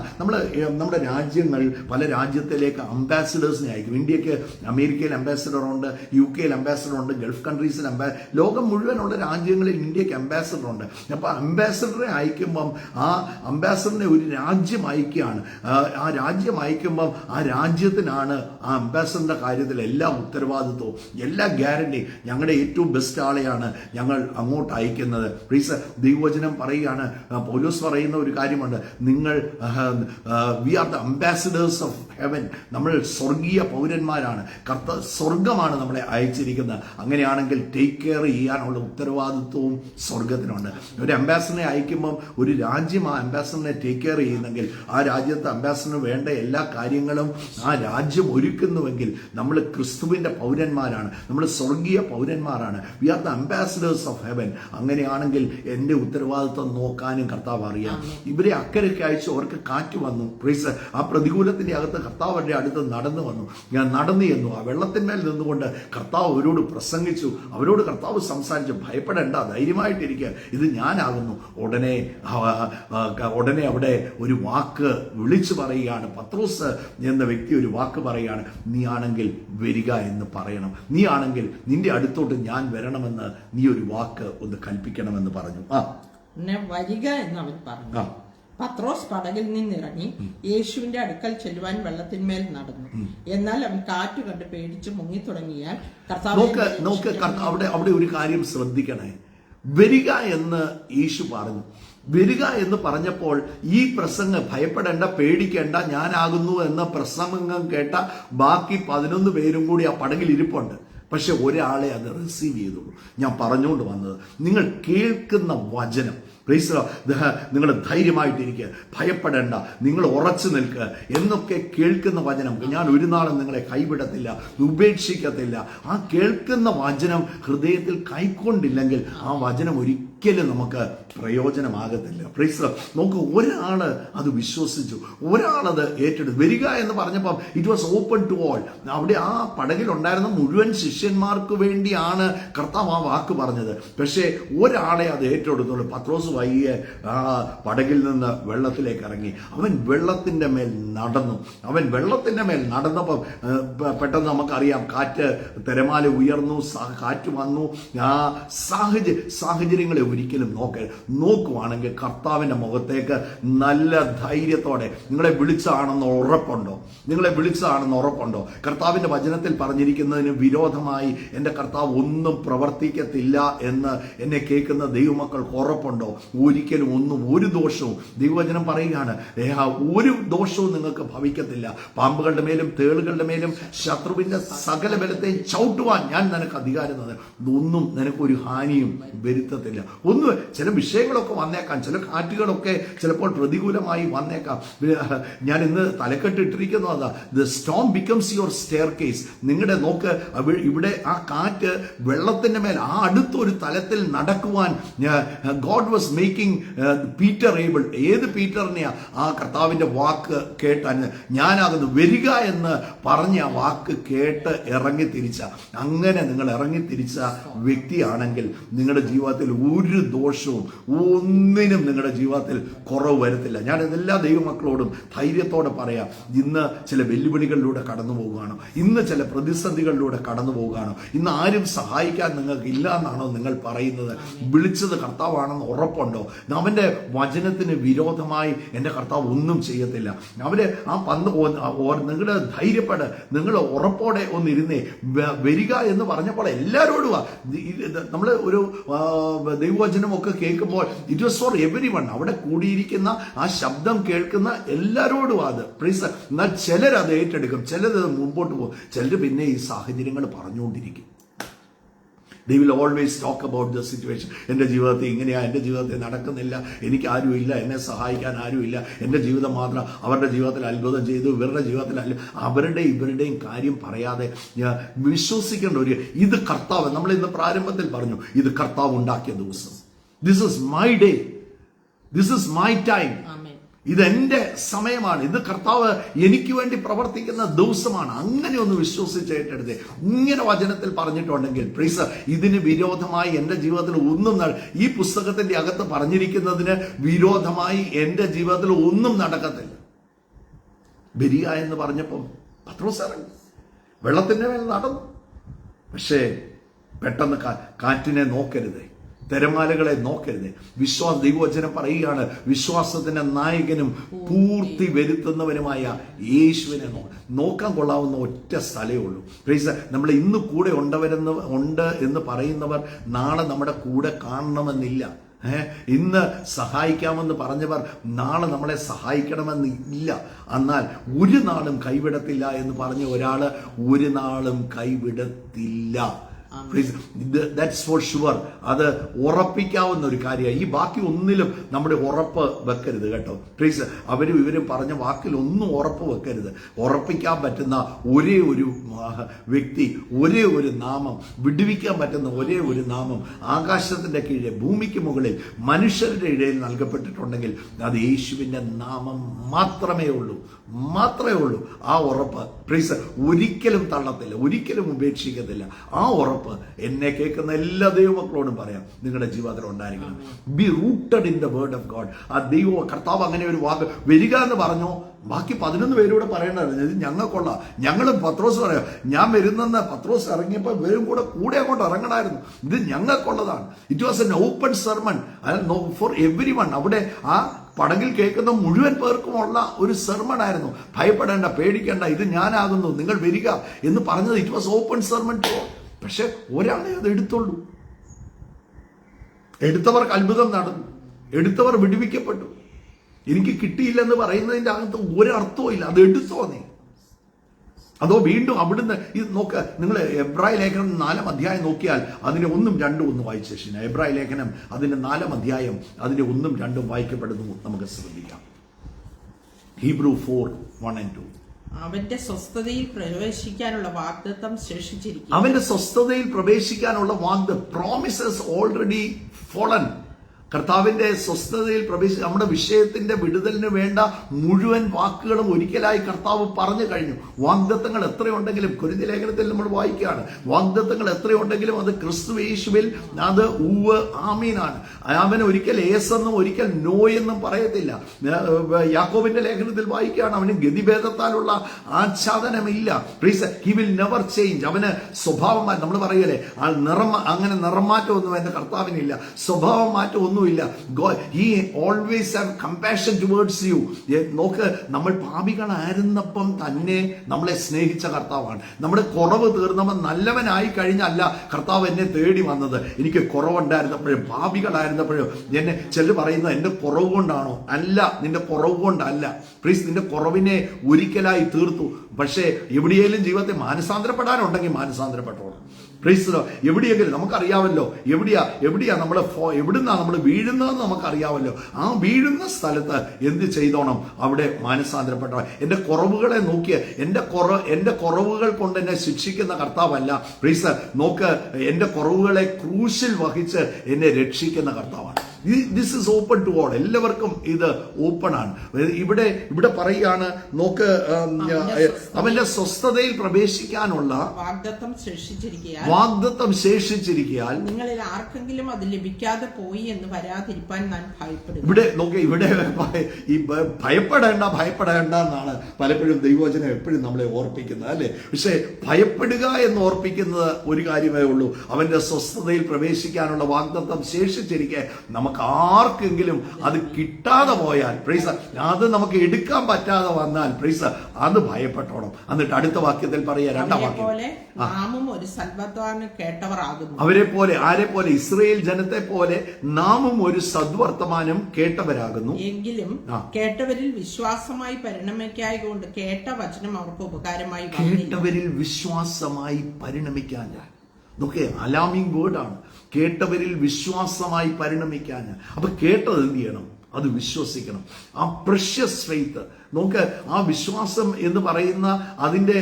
നമ്മുടെ രാജ്യങ്ങൾ, പല രാജ്യത്തിലേക്ക് അംബാസിഡേഴ്സിനെ അയക്കും. ഇന്ത്യക്ക് അമേരിക്കയിൽ അംബാസിഡറുണ്ട്, UK അംബാസിഡറുണ്ട്, ഗൾഫ് കൺട്രീസിൽ ലോകം മുഴുവനുള്ള രാജ്യങ്ങളിൽ ഇന്ത്യക്ക് അംബാസിഡറുണ്ട്. അപ്പോൾ അംബാസിഡറെ അയക്കുമ്പം ആ അംബാസിഡറിനെ ഒരു രാജ്യം അയക്കുകയാണ്. ആ രാജ്യം അയക്കുമ്പം ആ രാജ്യത്തിനാണ് ആ അംബാസിഡറിന്റെ കാര്യത്തിൽ എല്ലാ ഉത്തരവാദിത്വവും, എല്ലാ ഗ്യാരണ്ടി. ഞങ്ങളുടെ ഏറ്റവും ബെസ്റ്റ് ആളെയാണ് ഞങ്ങൾ അങ്ങോട്ട് അയക്കുന്നത്. പ്ലീസ്, ദൈവവചനം പറയുകയാണ്, പൗലോസ് പറയുന്ന ഒരു കാര്യമുണ്ട്, നിങ്ങൾ we are the ambassadors of heaven. നമ്മൾ സ്വർഗീയ പൗരന്മാരാണ്. സ്വർഗമാണ് നമ്മളെ അയച്ചിരിക്കുന്നത്. അങ്ങനെയാണെങ്കിൽ ടേക്ക് കെയർ ചെയ്യാനുള്ള ഉത്തരവാദിത്വവും സ്വർഗത്തിനുണ്ട്. ഒരു അംബാസിഡറിനെ അയക്കുമ്പം ഒരു രാജ്യം ആ അംബാസിഡറിനെ ടേക്ക് കെയർ ചെയ്യുന്നെങ്കിൽ, ആ രാജ്യത്തെ അംബാസിഡറിന് വേണ്ട എല്ലാ കാര്യങ്ങളും ആ രാജ്യം ഒരുക്കുന്നുവെങ്കിൽ നമ്മൾ ക്രിസ്തുവിന്റെ പൗരന്മാരാണ്, നമ്മൾ സ്വർഗീയ പൗരന്മാരാണ്. We are the ambassadors of heaven. അങ്ങനെയാണെങ്കിൽ എൻ്റെ ഉത്തരവാദിത്വം നോക്കാനും കർത്താവ് അറിയാം. ഇവരെ അക്കരയ്ക്ക് അയച്ചു, അവർക്ക് കാറ്റ് വന്നു. പ്ലീസ്, ആ പ്രതികൂലത്തിന്റെ അകത്ത് കർത്താവിന്റെ അടുത്ത് നടന്നു വന്നു. ഞാൻ നടന്നു ചെന്നു. ആ വെള്ളത്തിന്മേൽ നിന്നുകൊണ്ട് കർത്താവ് അവരോട് പ്രസംഗിച്ചു. അവരോട് കർത്താവ് സംസാരിച്ചു, ഭയപ്പെടേണ്ട, ധൈര്യമായിട്ടിരിക്കുക, ഇത് ഞാനാകുന്നു. ഉടനെ അവിടെ ഒരു വാക്ക് വിളിച്ചു പറയുകയാണ്. പത്രോസ് എന്ന വ്യക്തി ഒരു വാക്ക് പറയുകയാണ്, നീ ആണെങ്കിൽ വരിക എന്ന് പറയണം. നീ ആണെങ്കിൽ നിന്റെ അടുത്തോട്ട് ഞാൻ വരണമെന്ന് നീ ഒരു വാക്ക് ഒന്ന് കൽപ്പിക്കണമെന്ന് പറഞ്ഞു. വരിക എന്ന് അവൻ പറഞ്ഞു. പത്രോസ് പടകിൽ നിന്നിറങ്ങി യേശുവിന്റെ അടുക്കൽ ചെല്ലുവാൻ വെള്ളത്തിന്മേൽ നടന്നു. എന്നാൽ അവൻ കാറ്റ് കണ്ട് പേടിച്ച് മുങ്ങി തുടങ്ങിയാൽ അവിടെ ഒരു കാര്യം ശ്രദ്ധിക്കണേ. വരിക എന്ന് യേശു പറഞ്ഞു. വരിക എന്ന് പറഞ്ഞപ്പോൾ ഈ പ്രസംഗം, ഭയപ്പെടേണ്ട, പേടിക്കേണ്ട, ഞാനാകുന്നു എന്ന പ്രസംഗം കേട്ട ബാക്കി 11 പേരും കൂടി ആ പടകിൽ ഇരിപ്പുണ്ട്. പക്ഷെ ഒരാളെ അത് റിസീവ് ചെയ്തുള്ളൂ. ഞാൻ പറഞ്ഞുകൊണ്ട് വന്നത്, നിങ്ങൾ കേൾക്കുന്ന വചനം, നിങ്ങൾ ധൈര്യമായിട്ടിരിക്കുക, ഭയപ്പെടേണ്ട, നിങ്ങൾ ഉറച്ചു നിൽക്കുക എന്നൊക്കെ കേൾക്കുന്ന വചനം, ഞാൻ ഒരു നാളും നിങ്ങളെ കൈവിടത്തില്ല, ഉപേക്ഷിക്കത്തില്ല. ആ കേൾക്കുന്ന വചനം ഹൃദയത്തിൽ കൈക്കൊണ്ടില്ലെങ്കിൽ ആ വചനം ഒരിക്കലും ഒരിക്കലും നമുക്ക് പ്രയോജനമാകത്തില്ല. Praise the Lord. നോക്കൂ, ഒരാള് അത് വിശ്വസിച്ചു, ഒരാളത് ഏറ്റെടുത്തു. വരിക എന്ന് പറഞ്ഞപ്പം it was open to all. അവിടെ ആ പടകിലുണ്ടായിരുന്ന മുഴുവൻ ശിഷ്യന്മാർക്ക് വേണ്ടിയാണ് കർത്താവ് ആ വാക്ക് പറഞ്ഞത്. പക്ഷേ ഒരാളെ അത് ഏറ്റെടുത്തുള്ളൂ. പത്രോസ് വയ്യെ ആ പടകിൽ നിന്ന് വെള്ളത്തിലേക്ക് ഇറങ്ങി. അവൻ വെള്ളത്തിന്റെ മേൽ നടന്നു. അവൻ വെള്ളത്തിന്റെ മേൽ നടന്നപ്പം പെട്ടെന്ന് നമുക്കറിയാം, കാറ്റ് തിരമാല ഉയർന്നു, കാറ്റ് വന്നു. ആ സാഹചര്യങ്ങളെ ഒരിക്കലും നോക്കുവാണെങ്കിൽ കർത്താവിന്റെ മുഖത്തേക്ക് നല്ല ധൈര്യത്തോടെ നിങ്ങളെ വിളിച്ചതാണെന്ന് ഉറപ്പുണ്ടോ? കർത്താവിന്റെ വചനത്തിൽ പറഞ്ഞിരിക്കുന്നതിന് വിരോധമായി എൻ്റെ കർത്താവ് ഒന്നും പ്രവർത്തിക്കത്തില്ല എന്ന് എന്നെ കേൾക്കുന്ന ദൈവമക്കൾക്ക് ഉറപ്പുണ്ടോ? ഒരിക്കലും ഒരു ദോഷവും, ദൈവവചനം പറയുകയാണ്, ഒരു ദോഷവും നിങ്ങൾക്ക് ഭവിക്കത്തില്ല. പാമ്പുകളുടെ മേലും തേളുകളുടെ മേലും ശത്രുവിന്റെ സകല ബലത്തെയും ചവിട്ടുവാൻ ഞാൻ നിനക്ക് അധികാരം തന്നെ, ഒന്നും നിനക്കൊരു ഹാനിയും വരുത്തത്തില്ല. ചില വിഷയങ്ങളൊക്കെ വന്നേക്കാം, ചില കാറ്റുകളൊക്കെ ചിലപ്പോൾ പ്രതികൂലമായി വന്നേക്കാം. ഞാൻ ഇന്ന് തലക്കെട്ട് ഇട്ടിരിക്കുന്നു അതാ, the Storm becomes your stair case. നിങ്ങളുടെ നോക്ക്, ഇവിടെ ആ കാറ്റ് വെള്ളത്തിന്റെ മേൽ ആ അടുത്തൊരു തലത്തിൽ നടക്കുവാൻ God was making Peter able. ഏത് പീറ്ററിനെയാ? ആ കർത്താവിന്റെ വാക്ക് കേട്ടാൻ ഞാനാകുന്നു വരിക എന്ന് പറഞ്ഞ ആ വാക്ക് കേട്ട് ഇറങ്ങിത്തിരിച്ച, അങ്ങനെ നിങ്ങൾ ഇറങ്ങിത്തിരിച്ച വ്യക്തിയാണെങ്കിൽ നിങ്ങളുടെ ജീവിതത്തിൽ ഒരു ദോഷവും ഒന്നിനും നിങ്ങളുടെ ജീവിതത്തിൽ കുറവ് വരത്തില്ല. ഞാൻ എല്ലാ ദൈവമക്കളോടും ധൈര്യത്തോടെ പറയാം, ഇന്ന് ചില വെല്ലുവിളികളിലൂടെ കടന്നു പോവുകയാണോ? ഇന്ന് ചില പ്രതിസന്ധികളിലൂടെ കടന്നു പോവുകയാണോ? ഇന്ന് ആരും സഹായിക്കാൻ നിങ്ങൾക്ക് ഇല്ല എന്നാണോ നിങ്ങൾ പറയുന്നത്? വിളിച്ചത് കർത്താവാണെന്ന് ഉറപ്പുണ്ടോ? അവന്റെ വചനത്തിന് വിരോധമായി എൻ്റെ കർത്താവ് ഒന്നും ചെയ്യത്തില്ല. അവര് ആ നിങ്ങളുടെ ധൈര്യപ്പെട്, നിങ്ങൾ ഉറപ്പോടെ ഒന്നിരുന്നേ. വരിക എന്ന് പറഞ്ഞപ്പോൾ എല്ലാവരോടും നമ്മൾ ഒരു ദൈവവചനമൊക്കെ കേൾക്കുമ്പോൾ it was four everyone. അവിടെ കൂടിയിരിക്കുന്ന ആ ശബ്ദം കേൾക്കുന്ന എല്ലാവരോടും അത് പ്രീസ്. എന്നാൽ ചിലരത് ഏറ്റെടുക്കും, ചിലത് മുമ്പോട്ട് പോകും, ചിലർ പിന്നെ ഈ സാഹചര്യങ്ങൾ പറഞ്ഞുകൊണ്ടിരിക്കും. They will always talk about the situation. എൻ്റെ ജീവിതത്തിൽ ഇങ്ങനെയാ, എൻ്റെ ജീവിതത്തിൽ നടക്കുന്നില്ല, എനിക്ക് ആരുമില്ല, എന്നെ സഹായിക്കാൻ ആരുമില്ല, എൻ്റെ ജീവിതം മാത്രം അവരുടെ ജീവിതത്തിൽ അത്ഭുതം ചെയ്തു, ഇവരുടെ ജീവിതത്തിൽ ഇവരുടെയും കാര്യം പറയാതെ വിശ്വസിക്കേണ്ട ഇത് കർത്താവ്. നമ്മൾ ഇന്ന് പ്രാരംഭത്തിൽ പറഞ്ഞു, ഇത് കർത്താവ് ഉണ്ടാക്കിയ ദിവസം. This is my day, this is my time. ഇതെന്റെ സമയമാണ്, ഇത് കർത്താവ് എനിക്ക് വേണ്ടി പ്രവർത്തിക്കുന്ന ദിവസമാണ്. അങ്ങനെ ഒന്ന് വിശ്വസിച്ചേറ്റെടുത്തേ. ഇങ്ങനെ വചനത്തിൽ പറഞ്ഞിട്ടുണ്ടെങ്കിൽ പ്രീസ്, ഇതിന് വിരോധമായി എൻ്റെ ജീവിതത്തിൽ ഒന്നും ഈ പുസ്തകത്തിന്റെ അകത്ത് പറഞ്ഞിരിക്കുന്നതിന് വിരോധമായി എൻ്റെ ജീവിതത്തിൽ ഒന്നും നടക്കത്തില്ല. വരിക എന്ന് പറഞ്ഞപ്പോൾ പത്രോസ് ഇറങ്ങി, വെള്ളത്തിന്റെ മേൽ നടന്നു. പക്ഷേ പെട്ടെന്ന് കാറ്റിനെ നോക്കരുത്, തിരമാലകളെ നോക്കരുത്. ദൈവവചനം പറയുകയാണ്, വിശ്വാസത്തിന്റെ നായകനും പൂർത്തി വരുത്തുന്നവനുമായ യേശുവിനെ നോക്കാൻ കൊള്ളാവുന്ന ഒറ്റ സ്ഥലമേ ഉള്ളൂ. പ്ലീസ്, നമ്മൾ ഇന്ന് കൂടെ ഉണ്ട് എന്ന് പറയുന്നവർ നാളെ നമ്മുടെ കൂടെ കാണണമെന്നില്ല. ഇന്ന് സഹായിക്കാമെന്ന് പറഞ്ഞവർ നാളെ നമ്മളെ സഹായിക്കണമെന്നില്ല. എന്നാൽ ഒരു നാളും കൈവിടത്തില്ല എന്ന് പറഞ്ഞ ഒരാള് ഒരു നാളും കൈവിടത്തില്ല. That's for sure. അത് ഉറപ്പിക്കാവുന്ന ഒരു കാര്യമാണ്. ഈ ബാക്കി ഒന്നിലും നമ്മുടെ ഉറപ്പ് വെക്കരുത് കേട്ടോ. പ്ലീസ്, ഇവരും പറഞ്ഞ വാക്കിൽ ഒന്നും ഉറപ്പ് വെക്കരുത്. ഉറപ്പിക്കാൻ പറ്റുന്ന ഒരേ ഒരു വ്യക്തി, ഒരേ ഒരു നാമം, വിടുവിക്കാൻ പറ്റുന്ന ഒരേ ഒരു നാമം ആകാശത്തിന്റെ കീഴെ ഭൂമിക്ക് മുകളിൽ മനുഷ്യരുടെ ഇടയിൽ നൽകപ്പെട്ടിട്ടുണ്ടെങ്കിൽ അത് യേശുവിന്റെ നാമം മാത്രമേ ഉള്ളൂ. ആ ഉറപ്പ് പ്ലീസ് ഒരിക്കലും തള്ളത്തില്ല, ഒരിക്കലും ഉപേക്ഷിക്കത്തില്ല. ആ ഉറപ്പ് എന്നെ കേൾക്കുന്ന എല്ലാ ദൈവമക്കളോടും പറയാം, നിങ്ങളുടെ ജീവിതത്തിൽ ഉണ്ടായിരിക്കണം. B rooted in the word of God. ആ കർത്താവ് അങ്ങനെ ഒരു വാക്ക് വരിക എന്ന് പറഞ്ഞു. ബാക്കി 11 പേരൂടെ പറയേണ്ടത് ഇത് ഞങ്ങൾക്കുള്ള, ഞങ്ങളും പത്രോസ് പറയാം, ഞാൻ വരുന്നെന്ന് പത്രോസ് ഇറങ്ങിയപ്പോൾ ഇവരും കൂടെ അങ്ങോട്ട് ഇറങ്ങണമായിരുന്നു. ഇത് ഞങ്ങൾക്കുള്ളതാണ്. It was an open sermon for everyone. അവിടെ ആ പടകിൽ കേൾക്കുന്ന മുഴുവൻ പേർക്കുമുള്ള ഒരു സെർമൺ ആയിരുന്നു. ഭയപ്പെടേണ്ട, പേടിക്കേണ്ട, ഇത് ഞാനാകുന്നു, നിങ്ങൾ വരിക എന്ന് പറഞ്ഞത് ഇറ്റ് വാസ് ഓപ്പൺ സെർമൺ. പക്ഷെ ഒരാളെ അത് എടുത്തുള്ളൂ. എടുത്തവർക്ക് അത്ഭുതം നടന്നു, എടുത്തവർ വിടുവിക്കപ്പെട്ടു. എനിക്ക് കിട്ടിയില്ലെന്ന് പറയുന്നതിന്റെ അകത്ത് ഒരർത്ഥവും ഇല്ല. അത് എടുത്തോ നീ, അതോ വീണ്ടും അവിടുന്ന് ഇത് നോക്ക്. നിങ്ങൾ എബ്രായ ലേഖനം 4-ാം അധ്യായം നോക്കിയാൽ അതിന്റെ 1-2 വായിച്ച ശേഷം എബ്രായ ലേഖനം അതിന്റെ 4-ാം അധ്യായം അതിന്റെ 1-2 വായിക്കപ്പെടുന്നു. നമുക്ക് ശ്രദ്ധിക്കാം. ഹീബ്രു 4:1-2. അവന്റെ സ്വസ്ഥതയിൽ പ്രവേശിക്കാനുള്ള വാഗ്ദത്തം ശേഷിച്ചിരിക്കുന്നു. അവന്റെ സ്വസ്ഥതയിൽ പ്രവേശിക്കാനുള്ള വാഗ്ദത്തം, പ്രോമിസസ് ഓൾറെഡി ഫോളൻ. കർത്താവിന്റെ സ്വസ്ഥതയിൽ നമ്മുടെ വിഷയത്തിന്റെ വിടുതലിന് വേണ്ട മുഴുവൻ വാക്കുകളും ഒരിക്കലായി കർത്താവ് പറഞ്ഞു കഴിഞ്ഞു. വാഗ്ദത്തങ്ങൾ എത്രയുണ്ടെങ്കിലും കൊരിന്ത്യർ ലേഖനത്തിൽ നമ്മൾ വായിക്കുകയാണ്, വാഗ്ദത്തങ്ങൾ എത്രയുണ്ടെങ്കിലും അത് ക്രിസ്തു യേശുവിൽ അത് ഉവ്വ് ആമീനാണ്. അവൻ ഒരിക്കൽ യേസ് എന്നും ഒരിക്കൽ നോ എന്നും പറയത്തില്ല. യാക്കോബിന്റെ ലേഖനത്തിൽ വായിക്കുകയാണ്, അവന് ഗതിഭേദത്താലുള്ള ആച്ഛാദനമില്ല. He will never change. അവന് സ്വഭാവം നമ്മൾ പറയല്ലേ, അങ്ങനെ നിറമാറ്റമൊന്നും എന്റെ കർത്താവിനില്ല, സ്വഭാവം മാറ്റം ഒന്നുമില്ല. He always have compassion towards U. നോക്ക്, നമ്മൾ പാപികളായിരുന്നപ്പം തന്നെ നമ്മളെ സ്നേഹിച്ച കർത്താവാണ്. നമ്മുടെ കുറവ് തീർന്നവൻ നല്ലവനായി കഴിഞ്ഞല്ല കർത്താവ് എന്നെ തേടി വന്നത്. എനിക്ക് കുറവുണ്ടായിരുന്നപ്പോഴും പാപികളായിരുന്നപ്പോഴും എന്നെ ചിലർ പറയുന്നത് എന്റെ കുറവ് കൊണ്ടാണോ? അല്ല, നിന്റെ കുറവ് കൊണ്ടല്ല. പ്ലീസ്, നിന്റെ കുറവിനെ ഒരിക്കലായി തീർത്തു. പക്ഷേ എവിടെയെങ്കിലും ജീവിതത്തെ മാനസാന്തരപ്പെടാനുണ്ടെങ്കിൽ മാനസാന്തരപ്പെട്ടോളൂ. പ്ലീസ്, എവിടെയെങ്കിലും നമുക്കറിയാമല്ലോ എവിടെയാ നമ്മൾ എവിടുന്നാ നമ്മൾ വീഴുന്നതെന്ന് നമുക്കറിയാമല്ലോ. ആ വീഴുന്ന സ്ഥലത്ത് എന്ത് ചെയ്തോണം? അവിടെ മാനസാന്തരപ്പെട്ടോ. എന്റെ കുറവുകളെ നോക്കിയ എന്റെ കുറവുകൾ കൊണ്ട് എന്നെ ശിക്ഷിക്കുന്ന കർത്താവല്ല. പ്ലീസ് നോക്ക്, എന്റെ കുറവുകളെ ക്രൂശിൽ വഹിച്ച് എന്നെ രക്ഷിക്കുന്ന കർത്താവാണ്. This is open to all. എല്ലാവർക്കും ഇത് ഓപ്പൺ ആണ്. ഇവിടെ പറയുകയാണ്, നോക്ക്, അവന്റെ സ്വസ്ഥതയിൽ പ്രവേശിക്കാനുള്ള വാഗ്ദത്തം ശേഷിച്ചിരിക്കാൻ നിങ്ങളിൽ ആർക്കെങ്കിലും അത് ലഭിക്കാതെ പോയി എന്ന് വരാതിരിക്കാൻ ഞാൻ ഭയപ്പെടുന്നു. ഇവിടെ നോക്കി, ഇവിടെ ഈ ഭയപ്പെടേണ്ട എന്നാണ് പലപ്പോഴും ദൈവവചനം എപ്പോഴും നമ്മളെ ഓർപ്പിക്കുന്നത്, അല്ലെ? പക്ഷെ ഭയപ്പെടുക എന്ന് ഓർപ്പിക്കുന്നത് ഒരു കാര്യമേ ഉള്ളൂ. അവന്റെ സ്വസ്ഥതയിൽ പ്രവേശിക്കാനുള്ള വാഗ്ദത്തം ശേഷിച്ചിരിക്കെ നമുക്ക് ആർക്കെങ്കിലും അത് കിട്ടാതെ പോയാൽ, പ്രൈസ്, അത് നമുക്ക് എടുക്കാൻ പറ്റാതെ വന്നാൽ, പ്രൈസ്, അത് ഭയപ്പെട്ടോണം. എന്നിട്ട് അടുത്ത വാക്യത്തിൽ പറയാ, രണ്ടാം വാക്യം, അവരെ പോലെ, ആരെ പോലെ? ഇസ്രായേൽ ജനത്തെ പോലെ നാമും ഒരു സദ്വർത്തമാനം കേട്ടവരാകുന്നു. എങ്കിലും കേട്ടവരിൽ വിശ്വാസമായി പരിണമിക്കായതുകൊണ്ട് കേട്ട വചനം അവർക്ക് ഉപകാരമായി. കേട്ടവരിൽ വിശ്വാസമായി പരിണമിക്കാൻ, നോക്കേ, അലാമിംഗ് വേർഡാണ്. കേട്ടവരിൽ വിശ്വാസമായി പരിണമിക്കാൻ. അപ്പൊ കേട്ടത് എന്ത് ചെയ്യണം? അത് വിശ്വസിക്കണം. ആ പ്രഷ്യസ് ഫെയ്ത്ത്, നോക്ക്, ആ വിശ്വാസം എന്ന് പറയുന്ന അതിന്റെ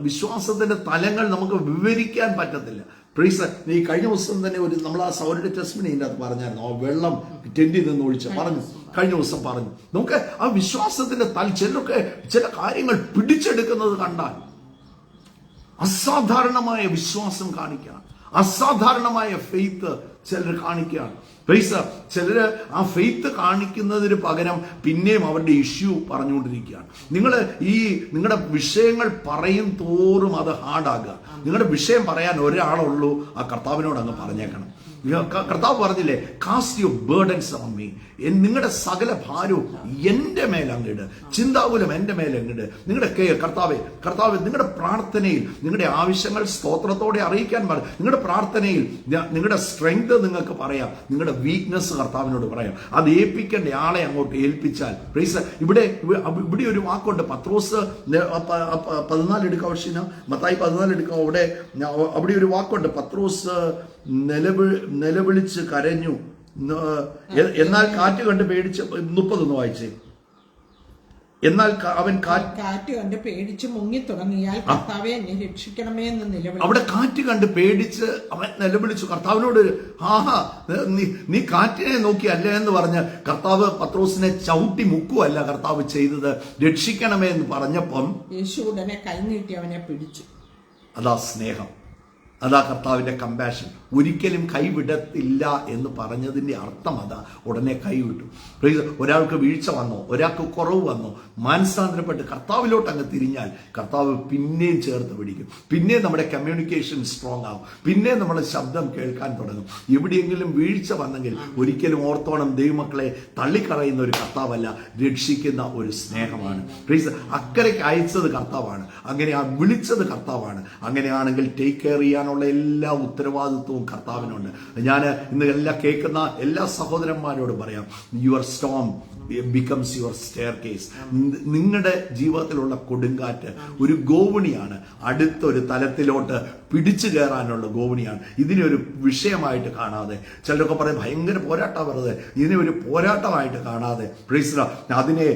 വിശ്വാസത്തിന്റെ തലങ്ങൾ നമുക്ക് വിവരിക്കാൻ പറ്റത്തില്ല. പ്രീസ്, ഈ കഴിഞ്ഞ ദിവസം തന്നെ നമ്മൾ ആ സൗരയുടെ ടെസ്റ്റിന് ഇതിൻ്റെ അകത്ത് പറഞ്ഞായിരുന്നു, ആ വെള്ളം ടെന്റിൽ നിന്ന് ഒഴിച്ച് പറഞ്ഞു, കഴിഞ്ഞ ദിവസം പറഞ്ഞു. നമുക്ക് ആ വിശ്വാസത്തിന്റെ ചിലരൊക്കെ ചില കാര്യങ്ങൾ പിടിച്ചെടുക്കുന്നത് കണ്ടാൽ അസാധാരണമായ വിശ്വാസം കാണിക്കുകയാണ്, അസാധാരണമായ ഫെയ്ത്ത് ചിലർ കാണിക്കുകയാണ്. ചിലര് ആ ഫെയ്ത്ത് കാണിക്കുന്നതിന് പകരം പിന്നെയും അവരുടെ ഇഷ്യൂ പറഞ്ഞുകൊണ്ടിരിക്കുകയാണ്. നിങ്ങളുടെ വിഷയങ്ങൾ പറയും തോറും അത് ഹാർഡാകുക. നിങ്ങളുടെ വിഷയം പറയാൻ ഒരാളുള്ളൂ, ആ കർത്താവിനോട് അങ്ങ് പറഞ്ഞേക്കണം. കർത്താവ് പറഞ്ഞില്ലേ, cast your burdens on me. നിങ്ങളുടെ സകല ഭാരവും എന്റെ മേൽ അങ്ങിട്, ചിന്താകുലം എന്റെ മേൽ അങ്ങിട്. നിങ്ങളുടെ കർത്താവ് നിങ്ങളുടെ പ്രാർത്ഥനയിൽ നിങ്ങളുടെ ആവശ്യങ്ങൾ സ്തോത്രത്തോടെ അറിയിക്കാൻ പറയും. നിങ്ങളുടെ പ്രാർത്ഥനയിൽ നിങ്ങളുടെ സ്ട്രെങ്ത് നിങ്ങൾക്ക് പറയാം, നിങ്ങളുടെ വീക്ക്നെസ് കർത്താവിനോട് പറയാം. അത് ഏൽപ്പിക്കേണ്ട ആളെ അങ്ങോട്ട് ഏൽപ്പിച്ചാൽ, ഇവിടെ ഒരു വാക്കുണ്ട്, പത്രോസ് 14 എടുക്കാം, മത്തായി 14 എടുക്കാം. അവിടെ ഒരു വാക്കുണ്ട്, പത്രോസ് നിലവിളിച്ച് കരഞ്ഞു, എന്നാൽ കാറ്റ് കണ്ട് പേടിച്ച്. 30 വായിച്ചേ. എന്നാൽ അവൻ കാറ്റ് കണ്ട് പേടിച്ച് മുങ്ങി തുടങ്ങിയാൽ കർത്താവേ എന്നെ രക്ഷിക്കണമേ എന്ന് നിലവിളിച്ചു. അവിടെ കാറ്റ് കണ്ട് പേടിച്ച് അവൻ നിലവിളിച്ചു കർത്താവിനോട്. നീ കാറ്റിനെ നോക്കി അല്ല എന്ന് പറഞ്ഞ് കർത്താവ് പത്രോസിനെ ചവിട്ടി മുക്കുവല്ല കർത്താവ് ചെയ്തത്, രക്ഷിക്കണമേ എന്ന് പറഞ്ഞപ്പം യേശു ഉടനെ കൈനീട്ടി അവനെ പിടിച്ചു. അതാ സ്നേഹം, അതാ കർത്താവിന്റെ കമ്പാഷൻ. ഒരിക്കലും കൈവിടത്തില്ല എന്ന് പറഞ്ഞതിന്റെ അർത്ഥം അതാ, ഉടനെ കൈവിട്ടു. ഒരാൾക്ക് വീഴ്ച വന്നോ, ഒരാൾക്ക് കുറവ് വന്നോ, മാനസാന്തരപ്പെട്ട് കർത്താവിലോട്ട് അങ്ങ് തിരിഞ്ഞാൽ കർത്താവ് പിന്നെയും ചേർത്ത് പിടിക്കും. പിന്നെ നമ്മുടെ കമ്മ്യൂണിക്കേഷൻ സ്ട്രോങ് ആവും, പിന്നെ നമ്മുടെ ശബ്ദം കേൾക്കാൻ തുടങ്ങും. എവിടെയെങ്കിലും വീഴ്ച വന്നെങ്കിൽ ഒരിക്കലും ഓർത്തോണം, ദൈവമക്കളെ തള്ളിക്കളയുന്ന ഒരു കർത്താവല്ല, രക്ഷിക്കുന്ന ഒരു സ്നേഹമാണ്. അക്കരയ്ക്ക് അയച്ചത് കർത്താവാണ്, അങ്ങനെ ആ വിളിച്ചത് കർത്താവാണ്. അങ്ങനെയാണെങ്കിൽ ടേക്ക് കെയർ ചെയ്യാനുള്ള എല്ലാ ഉത്തരവാദിത്വവും കർത്താവിനുണ്ട്. ഞാൻ ഇന്ന് കേൾക്കുന്ന എല്ലാ സഹോദരന്മാരോടും പറയാം, your Storm becomes your stair case. നിങ്ങളുടെ ജീവിതത്തിലുള്ള കൊടുങ്കാറ്റ് ഒരു ഗോവണിയാണ്, അടുത്തൊരു തലത്തിലോട്ട് പിടിച്ചു കയറാനുള്ള ഗോവണിയാണ്. ഇതിനെ ഒരു വിഷയമായിട്ട് കാണാതെ, ചിലരൊക്കെ പറയും ഭയങ്കര പോരാട്ടം വെറുതെ, ഇതിനെ ഒരു പോരാട്ടമായിട്ട് കാണാതെ അതിനെ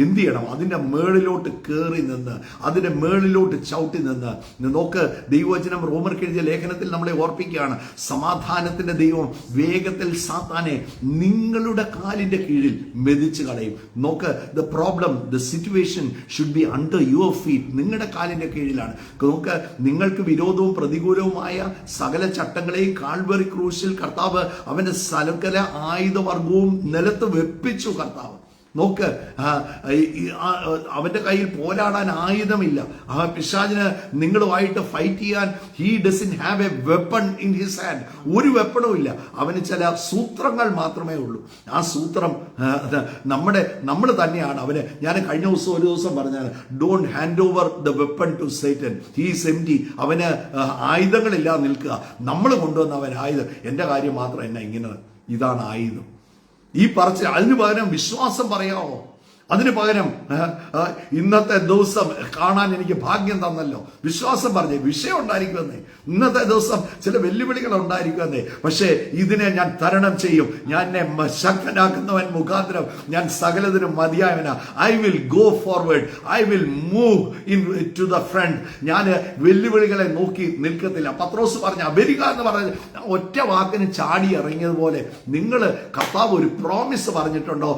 എന്ത് ചെയ്യണം, അതിന്റെ മേളിലോട്ട് കയറി നിന്ന്, അതിന്റെ മേളിലോട്ട് ചവിട്ടി നിന്ന് നോക്ക്. ദൈവവചനം റോമർക്ക് എഴുതിയ ലേഖനത്തിൽ നമ്മളെ ഓർപ്പിക്കുകയാണ്, സമാധാനത്തിന്റെ ദൈവം വേഗത്തിൽ സാത്താനെ നിങ്ങളുടെ കാലിന്റെ കീഴിൽ മെതിച്ചു കളയും. നോക്ക്, the problem, the situation should be under your feet. നിങ്ങളുടെ കാലിന്റെ കീഴിലാണ്. നോക്ക്, നിങ്ങൾക്ക് വിരോധവും പ്രതികൂലവുമായ സകല ചട്ടങ്ങളെയും കാൽവറി ക്രൂശിൽ കർത്താവ് അവന്റെ സകല ആയുധവർഗവും നിലത്ത് വെപ്പിച്ചു. കർത്താവ് നോക്ക്, അവന്റെ കയ്യിൽ പോരാടാൻ ആയുധമില്ല. പിശാചിന് നിങ്ങളുമായിട്ട് ഫൈറ്റ് ചെയ്യാൻ he doesn't have A weapon in his hand. ഒരു വെപ്പണും ഇല്ല. അവന് ചില സൂത്രങ്ങൾ മാത്രമേ ഉള്ളൂ. ആ സൂത്രം നമ്മൾ തന്നെയാണ് അവന്. ഞാൻ കഴിഞ്ഞ ദിവസം ഒരു ദിവസം പറഞ്ഞാൽ, don't hand over the weapon to Satan, he is empty. അവന് ആയുധങ്ങളില്ലാതെ നിൽക്കുക. നമ്മൾ കൊണ്ടുവന്ന അവൻ ആയുധം. എന്റെ കാര്യം മാത്രം എന്നാ ഇങ്ങനെ, ഇതാണ് ആയുധം. ഈ പറച്ചിൽ, അതിന് പകരം വിശ്വാസം പറയാമോ? അതിന് പകരം ഇന്നത്തെ ദിവസം കാണാൻ എനിക്ക് ഭാഗ്യം തന്നല്ലോ, വിശ്വാസം പറഞ്ഞേ. വിഷയം ഉണ്ടായിരിക്കുമെന്നേ, ഇന്നത്തെ ദിവസം ചില വെല്ലുവിളികൾ ഉണ്ടായിരിക്കുമെന്നേ, പക്ഷേ ഇതിനെ ഞാൻ തരണം ചെയ്യും. ഞാൻ എന്നെ ശക്തനാക്കുന്നവൻ മുഖാന്തരം ഞാൻ സകലതിനും മതിയായവനാ. I will go forward, I will move into the front. ഞാൻ വെല്ലുവിളികളെ നോക്കി നിൽക്കത്തില്ല. പത്രോസ് പറഞ്ഞ വരിക എന്ന് പറഞ്ഞ ഒറ്റ വാക്കിന് ചാടി ഇറങ്ങിയതുപോലെ നിങ്ങൾ കർത്താവ് ഒരു പ്രോമിസ് പറഞ്ഞിട്ടുണ്ടോ?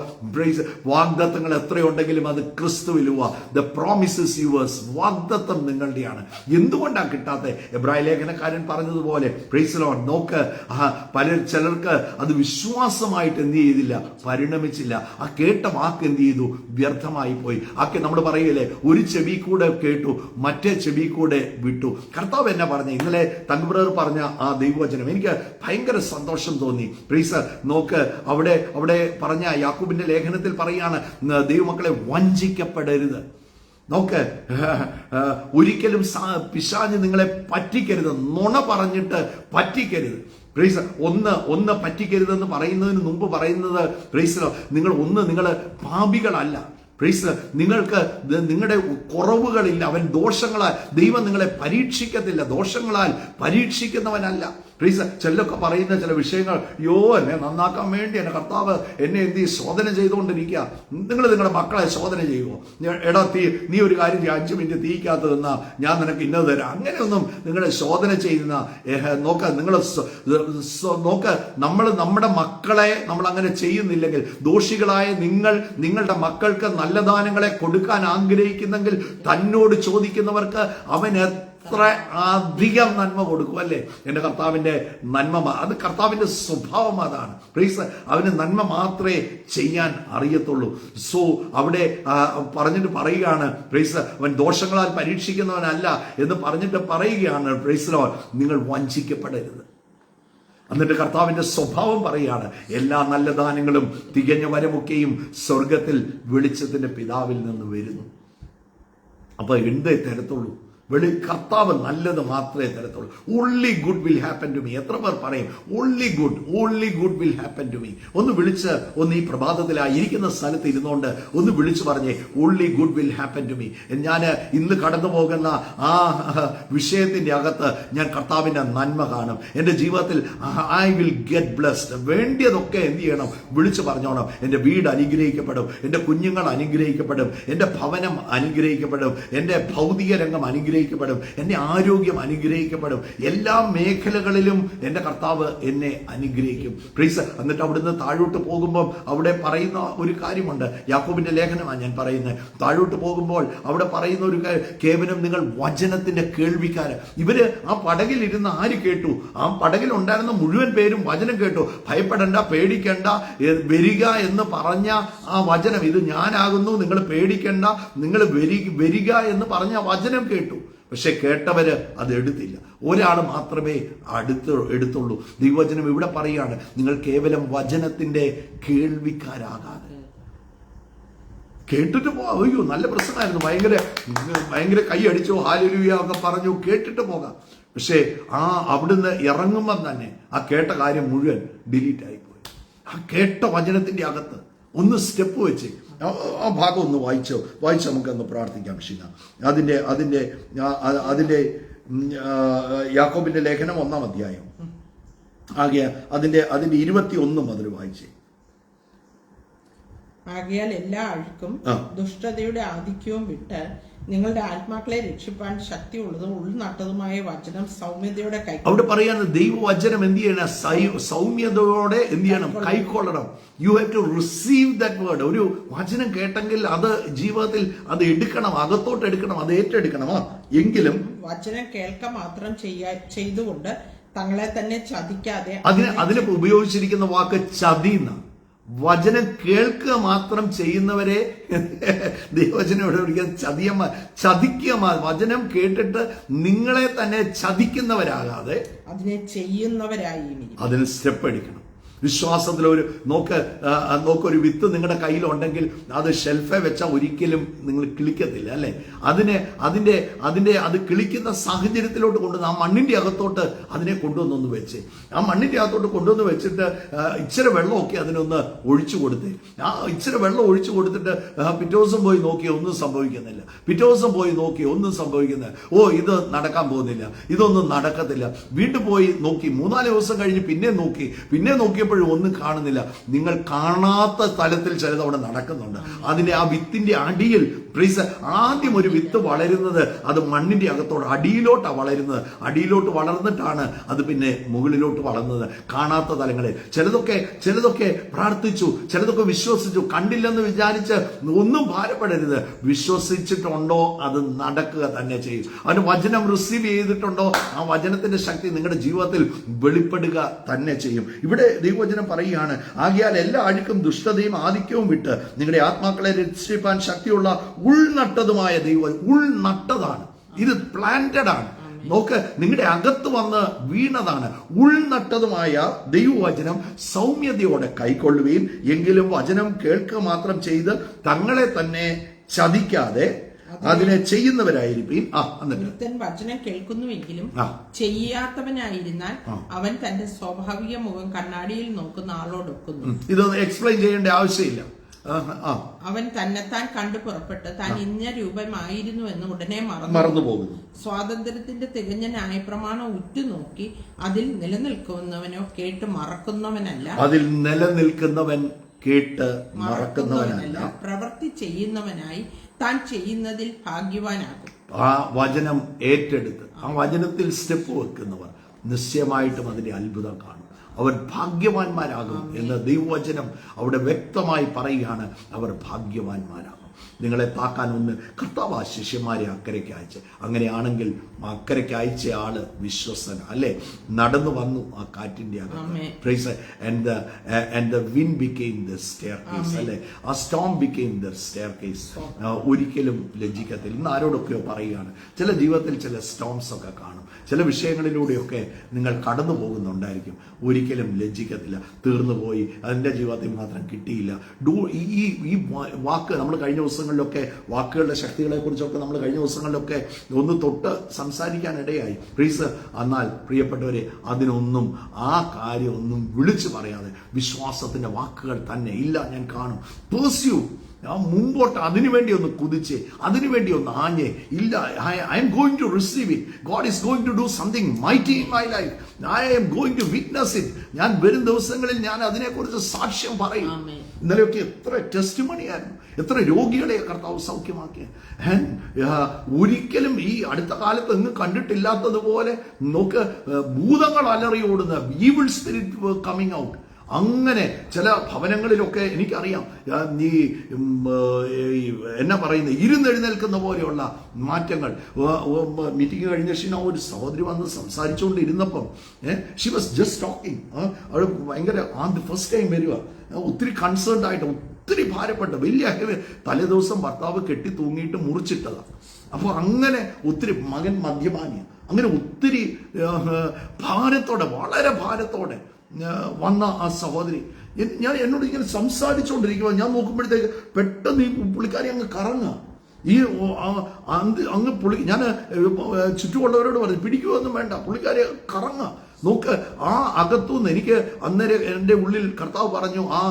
വാഗ്ദത്തങ്ങൾ എത്രയുണ്ടെങ്കിലും അത് ക്രിസ്തുവിലുവ. ദ പ്രോമിസസ് യുവേഴ്സ്, വാഗ്ദത്തം നിങ്ങളുടെയാണ്. എന്തുകൊണ്ടാണ് കിട്ടാത്ത? എബ്രായ ലേഖനക്കാരൻ പറഞ്ഞതുപോലെ പ്രൈസ് ദി ലോർഡ്. നോക്ക്, ചിലർക്ക് അത് വിശ്വാസമായിട്ട് എന്ത് ചെയ്തില്ല, പരിണമിച്ചില്ല. ആ കേട്ട വാക്ക് എന്ത് ചെയ്തു, വ്യർത്ഥമായി പോയി. നമ്മൾ പറയില്ലേ, ഒരു ചെവി കൂടെ കേട്ടു, മറ്റേ ചെവി കൂടെ വിട്ടു. കർത്താവ് എന്നെ പറഞ്ഞ, ഇന്നലെ തങ്കുബ്രദർ പറഞ്ഞ ആ ദൈവവചനം എനിക്ക് ഭയങ്കര സന്തോഷം തോന്നി. പ്രൈസ് നോക്ക്, അവിടെ പറഞ്ഞ യാക്കോബിന്റെ ലേഖനത്തിൽ പറയാണ്, ദൈവമക്കളെ വഞ്ചിക്കപ്പെടരുത്. നോക്ക്, ഒരിക്കലും പിശാച് നിങ്ങളെ പറ്റിക്കരുത്. നുണ പറഞ്ഞിട്ട് പറ്റിക്കരുത്. പ്രൈസ് ഒന്ന് പറ്റിക്കരുതെന്ന് പറയുന്നതിന് മുമ്പ് പറയുന്നത്, പ്രൈസ് നിങ്ങൾ പാപികളല്ല. പ്രൈസ്, നിങ്ങൾക്ക് നിങ്ങളുടെ കുറവുകളില്ല. അവൻ ദോഷങ്ങളാൽ, ദൈവം നിങ്ങളെ പരീക്ഷിക്കത്തില്ല, ദോഷങ്ങളാൽ പരീക്ഷിക്കുന്നവനല്ല. പ്ലീസ്, ചിലരൊക്കെ പറയുന്ന ചില വിഷയങ്ങൾ, എന്നെ നന്നാക്കാൻ വേണ്ടി എന്നെ കർത്താവ് എന്നെ ശോധന ചെയ്തുകൊണ്ടിരിക്കുക. നിങ്ങൾ നിങ്ങളുടെ മക്കളെ ശോധന ചെയ്യുമോ? എടാ നീ ഒരു കാര്യം 5 മിനിറ്റ് തീക്കാത്ത നിന്നാ ഞാൻ നിനക്ക് ഇന്നത് തരാം. അങ്ങനെയൊന്നും നിങ്ങളെ ശോധന ചെയ്യുന്ന നമ്മൾ നമ്മുടെ മക്കളെ നമ്മൾ അങ്ങനെ ചെയ്യുന്നില്ലെങ്കിൽ, ദോഷികളായ നിങ്ങളുടെ മക്കൾക്ക് നല്ല ദാനങ്ങളെ കൊടുക്കാൻ ആഗ്രഹിക്കുന്നെങ്കിൽ തന്നോട് ചോദിക്കുന്നവർക്ക് അവൻ എത്ര അധികം നന്മ കൊടുക്കും അല്ലേ? എന്റെ കർത്താവിന്റെ നന്മ, അത് കർത്താവിന്റെ സ്വഭാവം അതാണ്. പ്ലീസ്, അവന് നന്മ മാത്രമേ ചെയ്യാൻ അറിയത്തുള്ളൂ. സോ അവിടെ പറഞ്ഞിട്ട് പറയുകയാണ്, പ്ലീസ്, അവൻ ദോഷങ്ങളാൽ പരീക്ഷിക്കുന്നവനല്ല എന്ന് പറഞ്ഞിട്ട് പറയുകയാണ്, പ്ലീസ്, നിങ്ങൾ വഞ്ചിക്കപ്പെടരുത്. എന്നിട്ട് കർത്താവിന്റെ സ്വഭാവം പറയുകയാണ്, എല്ലാ നല്ല ദാനങ്ങളും തികഞ്ഞ വരമൊക്കെയും സ്വർഗത്തിൽ വെളിച്ചത്തിന്റെ പിതാവിൽ നിന്ന് വരുന്നു. അപ്പൊ എന്തേ തരത്തുള്ളൂ? കർത്താവ് നല്ലത് മാത്രമേ തരത്തുള്ളൂ. Only good will happen to me. എത്ര പേർ പറയും only good will happen to me? ഒന്ന് വിളിച്ച്, ഒന്ന് ഈ പ്രഭാതത്തിൽ ഇരിക്കുന്ന സ്ഥലത്ത് ഇരുന്നുകൊണ്ട് ഒന്ന് വിളിച്ചു പറഞ്ഞേ, only good will happen to me. ഞാൻ ഇന്ന് കടന്നു പോകുന്ന ആ വിഷയത്തിന്റെ അകത്ത് ഞാൻ കർത്താവിന്റെ നന്മ കാണും. എന്റെ ജീവിതത്തിൽ ഐ വിൽ ഗെറ്റ് ബ്ലെസ്ഡ്. വേണ്ടിയതൊക്കെ എന്ത് ചെയ്യണം? വിളിച്ചു പറഞ്ഞോണം. എന്റെ വീട് അനുഗ്രഹിക്കപ്പെടും, എന്റെ കുഞ്ഞുങ്ങൾ അനുഗ്രഹിക്കപ്പെടും, എന്റെ ഭവനം അനുഗ്രഹിക്കപ്പെടും, എന്റെ ഭൗതിക രംഗം അനുഗ്രഹിക്കപ്പെടും, എന്റെ ആരോഗ്യം അനുഗ്രഹിക്കപ്പെടും. എല്ലാ മേഖലകളിലും എന്റെ കർത്താവ് എന്നെ അനുഗ്രഹിക്കും. പ്ലീസ്. എന്നിട്ട് അവിടുന്ന് താഴോട്ട് പോകുമ്പോൾ അവിടെ പറയുന്ന ഒരു കാര്യമുണ്ട്. യാക്കോബിന്റെ ലേഖനമാണ് ഞാൻ പറയുന്നത്. താഴോട്ട് പോകുമ്പോൾ അവിടെ പറയുന്ന ഒരു കേവലം നിങ്ങൾ വചനത്തിന്റെ കേൾവിക്കാര്. ഇവര് ആ പടകിൽ ഇരുന്ന് ആര് കേട്ടു? ആ പടകിൽ ഉണ്ടായിരുന്ന മുഴുവൻ പേരും വചനം കേട്ടു. ഭയപ്പെടണ്ട, പേടിക്കണ്ട, വരിക എന്ന് പറഞ്ഞ ആ വചനം, ഇത് ഞാനാകുന്നു, നിങ്ങൾ പേടിക്കണ്ട, നിങ്ങൾ വരിക എന്ന് പറഞ്ഞ വചനം കേട്ടു. പക്ഷെ കേട്ടവര് അത് എടുത്തില്ല. ഒരാൾ മാത്രമേ എടുത്തുള്ളൂ. ദൈവവചനം ഇവിടെ പറയുകയാണ്, നിങ്ങൾ കേവലം വചനത്തിന്റെ കേൾവിക്കാരാകാതെ. കേട്ടിട്ട് പോകാം. അയ്യോ, നല്ല പ്രശ്നമായിരുന്നു, ഭയങ്കര കൈ അടിച്ചോ, ഹല്ലേലൂയ ഒക്കെ പറഞ്ഞു, കേട്ടിട്ട് പോകാം. പക്ഷേ അവിടുന്ന് ഇറങ്ങുമ്പം തന്നെ ആ കേട്ട കാര്യം മുഴുവൻ ഡിലീറ്റ് ആയിപ്പോയി. ആ കേട്ട വചനത്തിന്റെ അകത്ത് ഒന്ന് സ്റ്റെപ്പ് വെച്ച് ആ ഭാഗം ഒന്ന് വായിച്ച് നമുക്കൊന്ന് പ്രാർത്ഥിക്കാം. ഷീന, അതിന്റെ യാക്കോബിന്റെ ലേഖനം 1-ാം അധ്യായം ആകെ അതിന്റെ 21 മുതൽ വായിച്ചേ. ആകയാൽ എല്ലാ അഴുക്കും ദുഷ്ടതയുടെ ആധിക്യവും വിട്ട് നിങ്ങളുടെ ആത്മാക്കളെ രക്ഷിപ്പാൻ ശക്തിയുള്ളതും ഉൾനട്ടതുമായ വചനം സൗമ്യതയോടെ അവിടെ പറയുന്നത് ദൈവവചനം എന്ത് ചെയ്യണം? സൗമ്യതയോടെ എന്ത് ചെയ്യണം? കൈക്കൊള്ളണം. You have to receive that word. ഒരു വചനം കേട്ടെങ്കിൽ അത് ജീവിതത്തിൽ അത് എടുക്കണം, അകത്തോട്ട് എടുക്കണം, അത് ഏറ്റെടുക്കണം. എങ്കിലും വചനം കേൾക്ക മാത്രം ചെയ്തുകൊണ്ട് തങ്ങളെ തന്നെ ചതിക്കാതെ അതിന് ഉപയോഗിച്ചിരിക്കുന്ന വാക്ക് ചതിന്ന. വചനം കേൾക്കുക മാത്രം ചെയ്യുന്നവരെ ദൈവവചനം ഇവിടെ വിളിക്കുന്ന ചതിക്കുക. വചനം കേട്ടിട്ട് നിങ്ങളെ തന്നെ ചതിക്കുന്നവരാകാതെ അതിനെ ചെയ്യുന്നവരായി അതിന് സ്റ്റെപ്പ് എടുക്കണം. വിശ്വാസത്തിൽ ഒരു വിത്ത് നിങ്ങളുടെ കയ്യിലുണ്ടെങ്കിൽ അത് ഷെൽഫെ വെച്ചാൽ ഒരിക്കലും നിങ്ങൾ കിളിക്കത്തില്ല, അല്ലെ? അത് കിളിക്കുന്ന സാഹചര്യത്തിലോട്ട് കൊണ്ടുവന്ന് ആ മണ്ണിന്റെ അകത്തോട്ട് അതിനെ കൊണ്ടുവന്നൊന്ന് വെച്ച്, ആ മണ്ണിന്റെ അകത്തോട്ട് കൊണ്ടുവന്ന് വെച്ചിട്ട് ഇച്ചിരി വെള്ളമൊക്കെ അതിനൊന്ന് ഒഴിച്ചു കൊടുത്തേ. ആ ഇച്ചിരി വെള്ളം ഒഴിച്ചു കൊടുത്തിട്ട് പിറ്റേ ദിവസം പോയി നോക്കി ഒന്നും സംഭവിക്കുന്നില്ല. പിറ്റേ ദിവസം പോയി നോക്കി ഒന്നും സംഭവിക്കുന്നില്ല. ഇത് നടക്കാൻ പോകുന്നില്ല, ഇതൊന്നും നടക്കത്തില്ല. വീണ്ടും പോയി നോക്കി, 3-4 ദിവസം കഴിഞ്ഞ് പിന്നെ നോക്കിയപ്പോൾ ഒന്നും കാണുന്നില്ല. നിങ്ങൾ കാണാത്ത തലത്തിൽ ചിലത് അവിടെ നടക്കുന്നുണ്ട്. അതിന്റെ ആ വിത്തിന്റെ അടിയിൽ ആദ്യം ഒരു വിത്ത് വളരുന്നത് അത് മണ്ണിന്റെ അകത്തോട് അടിയിലോട്ടാണ് വളരുന്നത്. അടിയിലോട്ട് വളർന്നിട്ടാണ് അത് പിന്നെ മുകളിലോട്ട് വളർന്നത്. കാണാത്ത തലങ്ങളിൽ ചിലതൊക്കെ പ്രാർത്ഥിച്ചു, ചിലതൊക്കെ വിശ്വസിച്ചു. കണ്ടില്ലെന്ന് വിചാരിച്ച് ഒന്നും ഭാരപ്പെടരുത്. വിശ്വസിച്ചിട്ടുണ്ടോ അത് നടക്കുക തന്നെ ചെയ്യും. അതിന് വചനം റിസീവ് ചെയ്തിട്ടുണ്ടോ ആ വചനത്തിന്റെ ശക്തി നിങ്ങളുടെ ജീവിതത്തിൽ വെളിപ്പെടുക തന്നെ ചെയ്യും. ഇവിടെ ദൈവവചനം പറയുകയാണ്, ആകയാൽ എല്ലാ അഴുക്കും ദുഷ്ടതയും ആധിക്യവും വിട്ട് നിങ്ങളുടെ ആത്മാക്കളെ രക്ഷിപ്പാൻ ശക്തിയുള്ള ഉൾനട്ടതുമായ ഉൾനട്ടതാണ്. ഇത് പ്ലാന്റഡ് ആണ്. നോക്ക്, നിങ്ങളുടെ അകത്ത് വന്ന് വീണതാണ്. ഉൾനട്ടതുമായ ദൈവവചനം സൗമ്യതയോടെ കൈക്കൊള്ളുകയും എങ്കിലും വചനം കേൾക്കുക മാത്രം ചെയ്ത് തങ്ങളെ തന്നെ ചതിക്കാതെ അതിനെ ചെയ്യുന്നവരായിരിക്കും. വചനം കേൾക്കുന്നുവെങ്കിലും ചെയ്യാത്തവനായിരുന്നാൽ അവൻ തന്റെ സ്വാഭാവിക മുഖം കണ്ണാടിയിൽ നോക്കുന്ന ആളോടൊക്കുന്നു. ഇതൊന്നും എക്സ്പ്ലെയിൻ ചെയ്യേണ്ട ആവശ്യമില്ല. അവൻ തന്നെത്താൻ കണ്ടു പുറപ്പെട്ട് താൻ ഇന്ന രൂപമായിരുന്നു എന്ന് ഉടനെ മറന്നുപോകുന്നു. സ്വാതന്ത്ര്യത്തിന്റെ തികഞ്ഞ ന്യായപ്രമാണം ഉറ്റുനോക്കി അതിൽ നിലനിൽക്കുന്നവനോ കേട്ട് മറക്കുന്നവനല്ല. അതിൽ നിലനിൽക്കുന്നവൻ കേട്ട് മറക്കുന്നവനല്ല, പ്രവൃത്തി ചെയ്യുന്നവനായി താൻ ചെയ്യുന്നതിൽ ഭാഗ്യവാനാകും. ആ വചനം ഏറ്റെടുത്ത് ആ വചനത്തിൽ സ്റ്റെപ്പ് വെക്കുന്നവർ നിശ്ചയമായിട്ടും അതിന്റെ അത്ഭുതം കാണും. അവർ ഭാഗ്യവാന്മാരാകും എന്ന് ദൈവവചനം അവിടെ വ്യക്തമായി പറയുകയാണ്. അവർ ഭാഗ്യവാന്മാരാകും. നിങ്ങളെ താക്കാൻ ഒന്ന് കർത്താവ് ആ ശിഷ്യന്മാരെ അക്കരയ്ക്ക് അയച്ച്, അങ്ങനെയാണെങ്കിൽ അക്കരയ്ക്ക് അയച്ച ആള് വിശ്വസന, അല്ലെ? നടന്നു വന്നു ആ കാറ്റിന്റെ അകത്ത്. And the wind became the staircase, അല്ലെ? ആ storm became the staircase. ഒരിക്കലും ലജ്ജിക്കത്തില്ല. ഇന്ന് ആരോടൊക്കെയോ പറയുകയാണ്, ചില ജീവിതത്തിൽ ചില സ്റ്റോംസ് ഒക്കെ കാണും, ചില വിഷയങ്ങളിലൂടെയൊക്കെ നിങ്ങൾ കടന്നു പോകുന്നുണ്ടായിരിക്കും. ഒരിക്കലും ലജ്ജിക്കത്തില്ല. തീർന്നുപോയി, അതിന്റെ ജീവിതത്തിൽ മാത്രം കിട്ടിയില്ല. ഈ വാക്ക് നമ്മൾ കഴിഞ്ഞ ദിവസങ്ങളിലൊക്കെ വാക്കുകളുടെ ശക്തികളെ കുറിച്ചൊക്കെ നമ്മൾ കഴിഞ്ഞ ദിവസങ്ങളിലൊക്കെ ഒന്ന് തൊട്ട് സംസാരിക്കാനിടയായി. എന്നാൽ പ്രിയപ്പെട്ടവരെ, അതിനൊന്നും ആ കാര്യമൊന്നും വിളിച്ചു പറയാതെ വിശ്വാസത്തിന്റെ വാക്കുകൾ തന്നെ ഇല്ല, ഞാൻ കാണും, പേഴ്സ്യൂ, മുമ്പോട്ട് അതിനുവേണ്ടി ഒന്ന് കുതിച്ച്, അതിനുവേണ്ടി ഒന്ന് ആഞ്ഞേ, ഇല്ല, I'm going to receive it. God is going to do something mighty in my life. I'm going to witness it. ഞാൻ വരും ദിവസങ്ങളിൽ ഞാൻ അതിനെക്കുറിച്ച് സാക്ഷ്യം പറയും. ഇന്നലെയൊക്കെ എത്ര ടെസ്റ്റിമണി ആയിരുന്നു, എത്ര രോഗികളെ കർത്താവ് സൗഖ്യമാക്കിയ. ഒരിക്കലും ഈ അടുത്ത കാലത്ത് ഇന്ന് കണ്ടിട്ടില്ലാത്തതുപോലെ നോക്ക്, ഭൂതങ്ങൾ അലറി ഓടുന്ന ഈവിൾ സ്പിരിറ്റ് കമ്മിങ് ഔട്ട്. അങ്ങനെ ചില ഭവനങ്ങളിലൊക്കെ എനിക്കറിയാം, ഈ എന്നാ പറയുന്നത്, ഇരുന്നെഴുന്നേൽക്കുന്ന പോലെയുള്ള മാറ്റങ്ങൾ. മീറ്റിംഗ് കഴിഞ്ഞ ശേഷം ഒരു സഹോദരി വന്ന് സംസാരിച്ചുകൊണ്ടിരുന്നപ്പം ഷി വാസ് ജസ്റ്റ് ടോക്കിംഗ്. അവൾ ഭയങ്കര ഫസ്റ്റ് ടൈം വരിക, ഒത്തിരി കൺസേൺഡ് ആയിട്ട്, ഒത്തിരി ഭാരപ്പെട്ട വലിയ തലേദിവസം ഭർത്താവ് കെട്ടി തൂങ്ങിയിട്ട് മുറിച്ചിട്ടതാണ്. അപ്പോൾ അങ്ങനെ ഒത്തിരി, മകൻ മദ്യപാനിയാണ്, അങ്ങനെ ഒത്തിരി ഭാരത്തോടെ, വളരെ ഭാരത്തോടെ വന്ന ആ സഹോദരി എന്നോട് ഇങ്ങനെ സംസാരിച്ചുകൊണ്ടിരിക്കുക. ഞാൻ നോക്കുമ്പോഴത്തേക്ക് പെട്ടെന്ന് ഈ പുള്ളിക്കാരി അങ്ങ് കറങ്ങുക. ഞാൻ ചുറ്റുമുള്ളവരോട് പറഞ്ഞു, പിടിക്കുകയൊന്നും വേണ്ട, പുള്ളിക്കാരി കറങ്ങുക. നോക്ക്, ആ അകത്തുനിന്ന് എനിക്ക് അന്നേരം എൻ്റെ ഉള്ളിൽ കർത്താവ് പറഞ്ഞു, ആ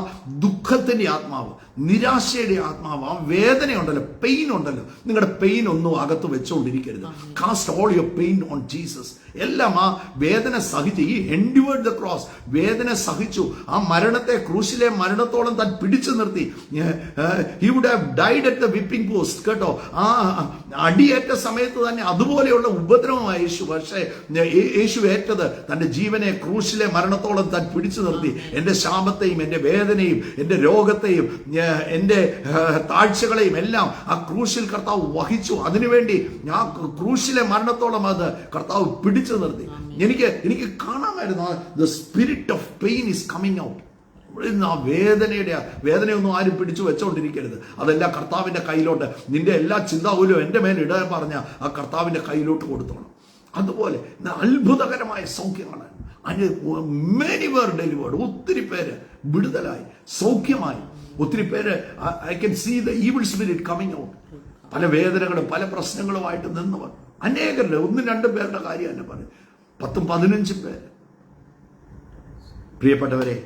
ദുഃഖത്തിന്റെ ആത്മാവ്, നിരാശയുടെ ആത്മാവ്, ആ വേദനയുണ്ടല്ലോ, പെയിൻ ഉണ്ടല്ലോ, നിങ്ങളുടെ പെയിൻ ഒന്നും അകത്ത് വെച്ചുകൊണ്ടിരിക്കരുത്. Cast all your pain on Jesus. എല്ലാം ആ വേദന സഹിച്ച്, ഈ എൻഡ്യൂർഡ് ദ ക്രോസ്, വേദന സഹിച്ചു, ആ മരണത്തെ, ക്രൂശിലെ മരണത്തോളം താൻ പിടിച്ചു നിർത്തി. He would have died at the whipping post. കേട്ടോ, ആ അടിയേറ്റ സമയത്ത് തന്നെ അതുപോലെയുള്ള ഉപദ്രവമായ യേശു. പക്ഷേ യേശു ഏറ്റത് തന്റെ ജീവനെ ക്രൂശിലെ മരണത്തോളം താൻ പിടിച്ചു നിർത്തി. എന്റെ ശാപത്തെയും എന്റെ വേദനയും എന്റെ രോഗത്തെയും എന്റെ താഴ്ചകളെയും എല്ലാം ആ ക്രൂശിൽ കർത്താവ് വഹിച്ചു. അതിനുവേണ്ടി ആ ക്രൂശിലെ മരണത്തോളം അത് കർത്താവ് പിടിച്ചു നിർത്തി. എനിക്ക് കാണാമായിരുന്നു, the spirit of pain is coming out. ആ വേദനയൊന്നും ആരും പിടിച്ചു വെച്ചോണ്ടിരിക്കരുത്. അതെല്ലാം കർത്താവിന്റെ കയ്യിലോട്ട്, നിന്റെ എല്ലാ ചിന്താകുലവും എന്റെ മേൽ ഇടാൻ പറഞ്ഞ ആ കർത്താവിന്റെ കയ്യിലോട്ട് കൊടുത്തോണം. അതുപോലെ അത്ഭുതകരമായ സൗഖ്യങ്ങളാണ്. Many where delivered. ഒത്തിരി പേര് വിടുതലായി, സൗഖ്യമായി. ഒത്തിരി പേര്, I can see the evil spirit coming out. പല വേദനകളും പല പ്രശ്നങ്ങളുമായിട്ട് നിന്നവർ അനേകരുടെ, 1-2 പേരുടെ കാര്യം തന്നെ പറയും, 10-15 പേര്. പ്രിയപ്പെട്ടവരെ,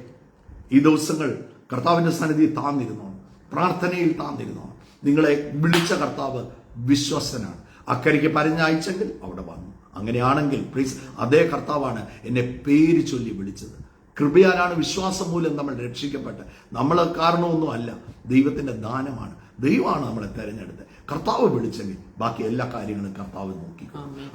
ഈ ദിവസങ്ങൾ കർത്താവിന്റെ സന്നിധി താന്നിരുന്നോ, പ്രാർത്ഥനയിൽ താന്നിരുന്നോ. നിങ്ങളെ വിളിച്ച കർത്താവ് വിശ്വസ്തനാണ്. അക്കരയ്ക്ക് പറഞ്ഞയച്ചെങ്കിൽ അവിടെ വന്നു. അങ്ങനെയാണെങ്കിൽ പ്ലീസ്, അതേ കർത്താവാണ് എന്നെ പേര് ചൊല്ലി വിളിച്ചത്. കൃപയാലാണ്, വിശ്വാസം മൂലം നമ്മൾ രക്ഷിക്കപ്പെട്ടത്. നമ്മൾ കാരണമൊന്നും അല്ല, ദൈവത്തിന്റെ ദാനമാണ്. ദൈവമാണ് നമ്മളെ തെരഞ്ഞെടുത്ത്. കർത്താവ് വിളിച്ചെങ്കിൽ ബാക്കി എല്ലാ കാര്യങ്ങളും കർത്താവ് നോക്കി.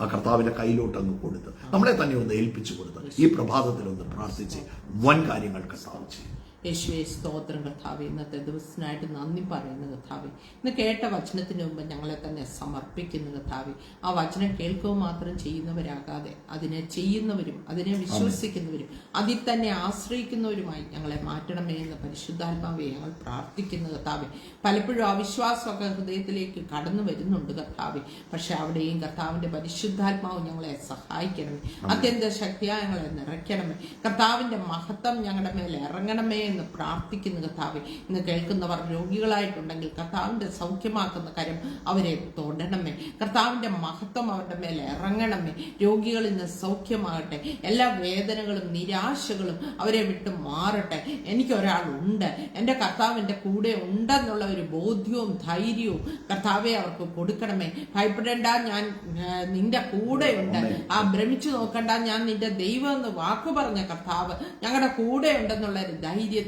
ആ കർത്താവിന്റെ കയ്യിലോട്ട് ഒന്ന് കൊടുത്ത്, നമ്മളെ തന്നെ ഒന്ന് ഏൽപ്പിച്ചു കൊടുത്ത്, ഈ പ്രഭാതത്തിൽ ഒന്ന് പ്രാർത്ഥിച്ച് വൻ കാര്യങ്ങൾ കർത്താവ് ചെയ്യും. യേശുവേ, സ്തോത്രം കർത്താവേ. ഇന്നത്തെ ദിവസത്തിനായിട്ട് നന്ദി പറയുന്നു കർത്താവേ. ഇന്ന് കേട്ട വചനത്തിന് മുമ്പ് ഞങ്ങളെ തന്നെ സമർപ്പിക്കുന്നു കർത്താവേ. ആ വചനം കേൾക്കുക മാത്രം ചെയ്യുന്നവരാകാതെ അതിനെ ചെയ്യുന്നവരും അതിനെ വിശ്വസിക്കുന്നവരും അതിൽ തന്നെ ആശ്രയിക്കുന്നവരുമായി ഞങ്ങളെ മാറ്റണമേ എന്ന് പരിശുദ്ധാത്മാവേ ഞങ്ങൾ പ്രാർത്ഥിക്കുന്നു കർത്താവേ. പലപ്പോഴും അവിശ്വാസമൊക്കെ ഹൃദയത്തിലേക്ക് കടന്നു വരുന്നുണ്ട് കർത്താവേ. പക്ഷെ അവിടെയും കർത്താവിന്റെ പരിശുദ്ധാത്മാവ് ഞങ്ങളെ സഹായിക്കണമേ. അത്യന്ത ശക്തിയാ ഞങ്ങളെ നിറയ്ക്കണമേ. കർത്താവിന്റെ മഹത്വം ഞങ്ങളുടെ മേലെ ഇറങ്ങണമേ എന്ന് പ്രാർത്ഥിക്കുന്ന കർത്താവേ. ഇന്ന് കേൾക്കുന്നവർ രോഗികളായിട്ടുണ്ടെങ്കിൽ കർത്താവിന്റെ സൗഖ്യമാക്കുന്ന കരം അവരെ തൊടണമേ. കർത്താവിന്റെ മഹത്വം അവരുടെ മേലെ ഇറങ്ങണമേ. രോഗികൾ ഇന്ന് സൗഖ്യമാകട്ടെ. എല്ലാ വേദനകളും നിരാശകളും അവരെ വിട്ട് മാറട്ടെ. എനിക്കൊരാളുണ്ട്, എൻ്റെ കർത്താവിൻ്റെ കൂടെ ഉണ്ടെന്നുള്ള ഒരു ബോധ്യവും ധൈര്യവും കർത്താവെ അവർക്ക് കൊടുക്കണമേ. ഭയപ്പെടേണ്ട, ഞാൻ നിന്റെ കൂടെയുണ്ട്. ആ ഭ്രമിച്ചു നോക്കണ്ട, ഞാൻ നിന്റെ ദൈവം എന്ന് വാക്കു പറഞ്ഞ കർത്താവ് ഞങ്ങളുടെ കൂടെ ഉണ്ടെന്നുള്ള ഒരു ധൈര്യത്തിൽ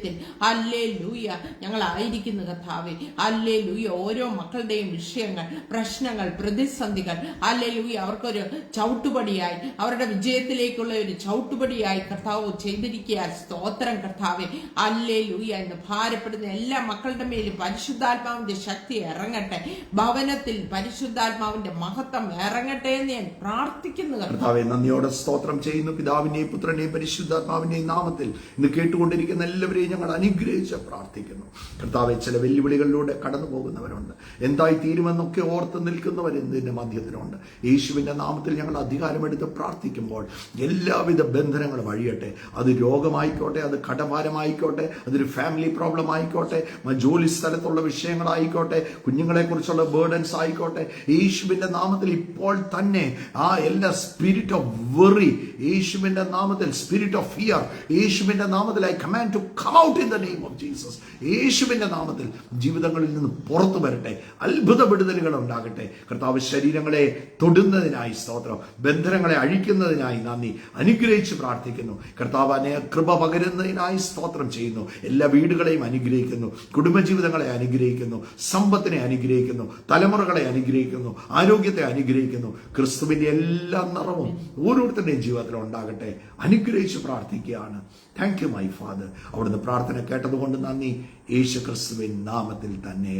ഹല്ലേലൂയ ഞങ്ങളായിരിക്കുന്നു കർത്താവേ. ഹല്ലേലൂയ. ഓരോ മക്കളുടെയും വിഷയങ്ങൾ, പ്രശ്നങ്ങൾ, പ്രതിസന്ധികൾ ഹല്ലേലൂയ അവർക്കൊരു ചവിട്ടുപടിയായി, അവരുടെ വിജയത്തിലേക്കുള്ള ഒരു ചവിട്ടുപടിയായി കർത്താവ് ചെയ്തിരിക്കുക. സ്തോത്രം കർത്താവേ. ഹല്ലേലൂയ. എന്ന് ഭാരപ്പെടുന്ന എല്ലാ മക്കളുടെ മേലും പരിശുദ്ധാത്മാവിന്റെ ശക്തി ഇറങ്ങട്ടെ. ഭവനത്തിൽ പരിശുദ്ധാത്മാവിന്റെ മഹത്വം ഇറങ്ങട്ടെ എന്ന് ഞാൻ പ്രാർത്ഥിക്കുന്നു കർത്താവേ. നന്ദിയോടെ സ്തോത്രം ചെയ്യുന്നു. പിതാവിന്റെയും പുത്രന്റെയും പരിശുദ്ധാത്മാവിന്റെയും നാമത്തിൽ ഇന്ന് കേട്ടുകൊണ്ടിരിക്കുന്ന എല്ലാവരെയും ഞങ്ങൾ അനുഗ്രഹിച്ച് പ്രാർത്ഥിക്കുന്നു. കർത്താവെ, ചില വെല്ലുവിളികളിലൂടെ കടന്നു പോകുന്നവരുണ്ട്. എന്തായി തീരുമെന്നൊക്കെ ഓർത്ത് നിൽക്കുന്നവർ ഇതിന്റെ മധ്യത്തിലുണ്ട്. യേശുവിന്റെ നാമത്തിൽ ഞങ്ങൾ അധികാരമെടുത്ത് പ്രാർത്ഥിക്കുമ്പോൾ എല്ലാവിധ ബന്ധനങ്ങളും അഴിയട്ടെ. അത് രോഗമായിക്കോട്ടെ, അത് കടഭാരമായിക്കോട്ടെ, അതൊരു ഫാമിലി പ്രോബ്ലം ആയിക്കോട്ടെ, ജോലി സ്ഥലത്തുള്ള വിഷയങ്ങളായിക്കോട്ടെ, കുഞ്ഞുങ്ങളെ കുറിച്ചുള്ള ബേർഡൻസ് ആയിക്കോട്ടെ, യേശുവിന്റെ നാമത്തിൽ ഇപ്പോൾ തന്നെ ആ എല്ലാ സ്പിരിറ്റ് ഓഫ് വെറി യേശുവിന്റെ നാമത്തിൽ, സ്പിരിറ്റ് ഓഫ് ഫിയർ യേശുവിന്റെ നാമത്തിൽ I command to come out in the name of Jesus. യേശുവിന്റെ നാമത്തിൽ ജീവിതങ്ങളിൽ നിന്ന് പുറത്തു വരട്ടെ. അത്ഭുത വിടുതലുകൾ ഉണ്ടാകട്ടെ. കർത്താവ് ശരീരങ്ങളെ തൊടുന്നതിനായി സ്തോത്രം, ബന്ധനങ്ങളെ അഴിക്കുന്നതിനായി നന്ദി. അനുഗ്രഹിച്ച് പ്രാർത്ഥിക്കുന്നു. കർത്താവ് കൃപ പകരുന്നതിനായി സ്തോത്രം ചെയ്യുന്നു. എല്ലാ വീടുകളെയും അനുഗ്രഹിക്കുന്നു, കുടുംബജീവിതങ്ങളെ അനുഗ്രഹിക്കുന്നു, സമ്പത്തിനെ അനുഗ്രഹിക്കുന്നു, തലമുറകളെ അനുഗ്രഹിക്കുന്നു, ആരോഗ്യത്തെ അനുഗ്രഹിക്കുന്നു. ക്രിസ്തുവിന്റെ എല്ലാ നിറവും ഓരോരുത്തരുടെയും ജീവിതത്തിൽ ഉണ്ടാകട്ടെ. അനുഗ്രഹിച്ച് പ്രാർത്ഥിക്കുകയാണ്. Thank you my father. അവിടുന്ന് പ്രാർത്ഥന കേട്ടതുകൊണ്ട് നന്ദി. യേശു ക്രിസ്തുവിൻ നാമത്തിൽ തന്നെ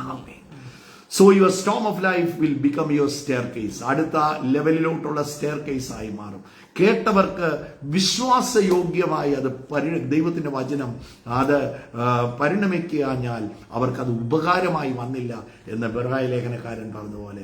ആമേൻ. So your storm of life will become your staircase. അടുത്ത ലെവലിലോട്ടുള്ള സ്റ്റെയർകേസ് ആയി മാറും. കേട്ടവർക്ക് വിശ്വാസയോഗ്യമായി അത് ദൈവത്തിന്റെ വചനം അത് പരിണമിക്കാഞ്ഞാൽ അവർക്കത് ഉപകാരമായി വന്നില്ല എന്ന് വെറായ ലേഖനക്കാരൻ പറഞ്ഞതുപോലെ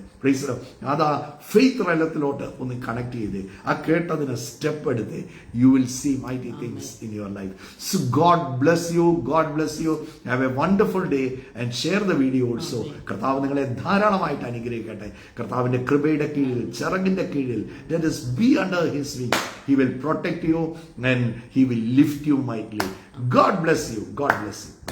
അതാ ഫെയ്ത്ത് തലത്തിലോട്ട് ഒന്ന് കണക്ട് ചെയ്ത് ആ കേട്ടതിന് സ്റ്റെപ്പ് എടുത്ത് you will see mighty things in your life. So God bless you. God bless you. Have a wonderful day and share the video also. കർത്താവ് നിങ്ങളെ ധാരാളമായിട്ട് അനുഗ്രഹിക്കട്ടെ. കർത്താവിന്റെ കൃപയുടെ കീഴിൽ, ചിറകിന്റെ കീഴിൽ, let us be under his wings. blessing. He will protect you and He will lift you mightily. God bless you. God bless you.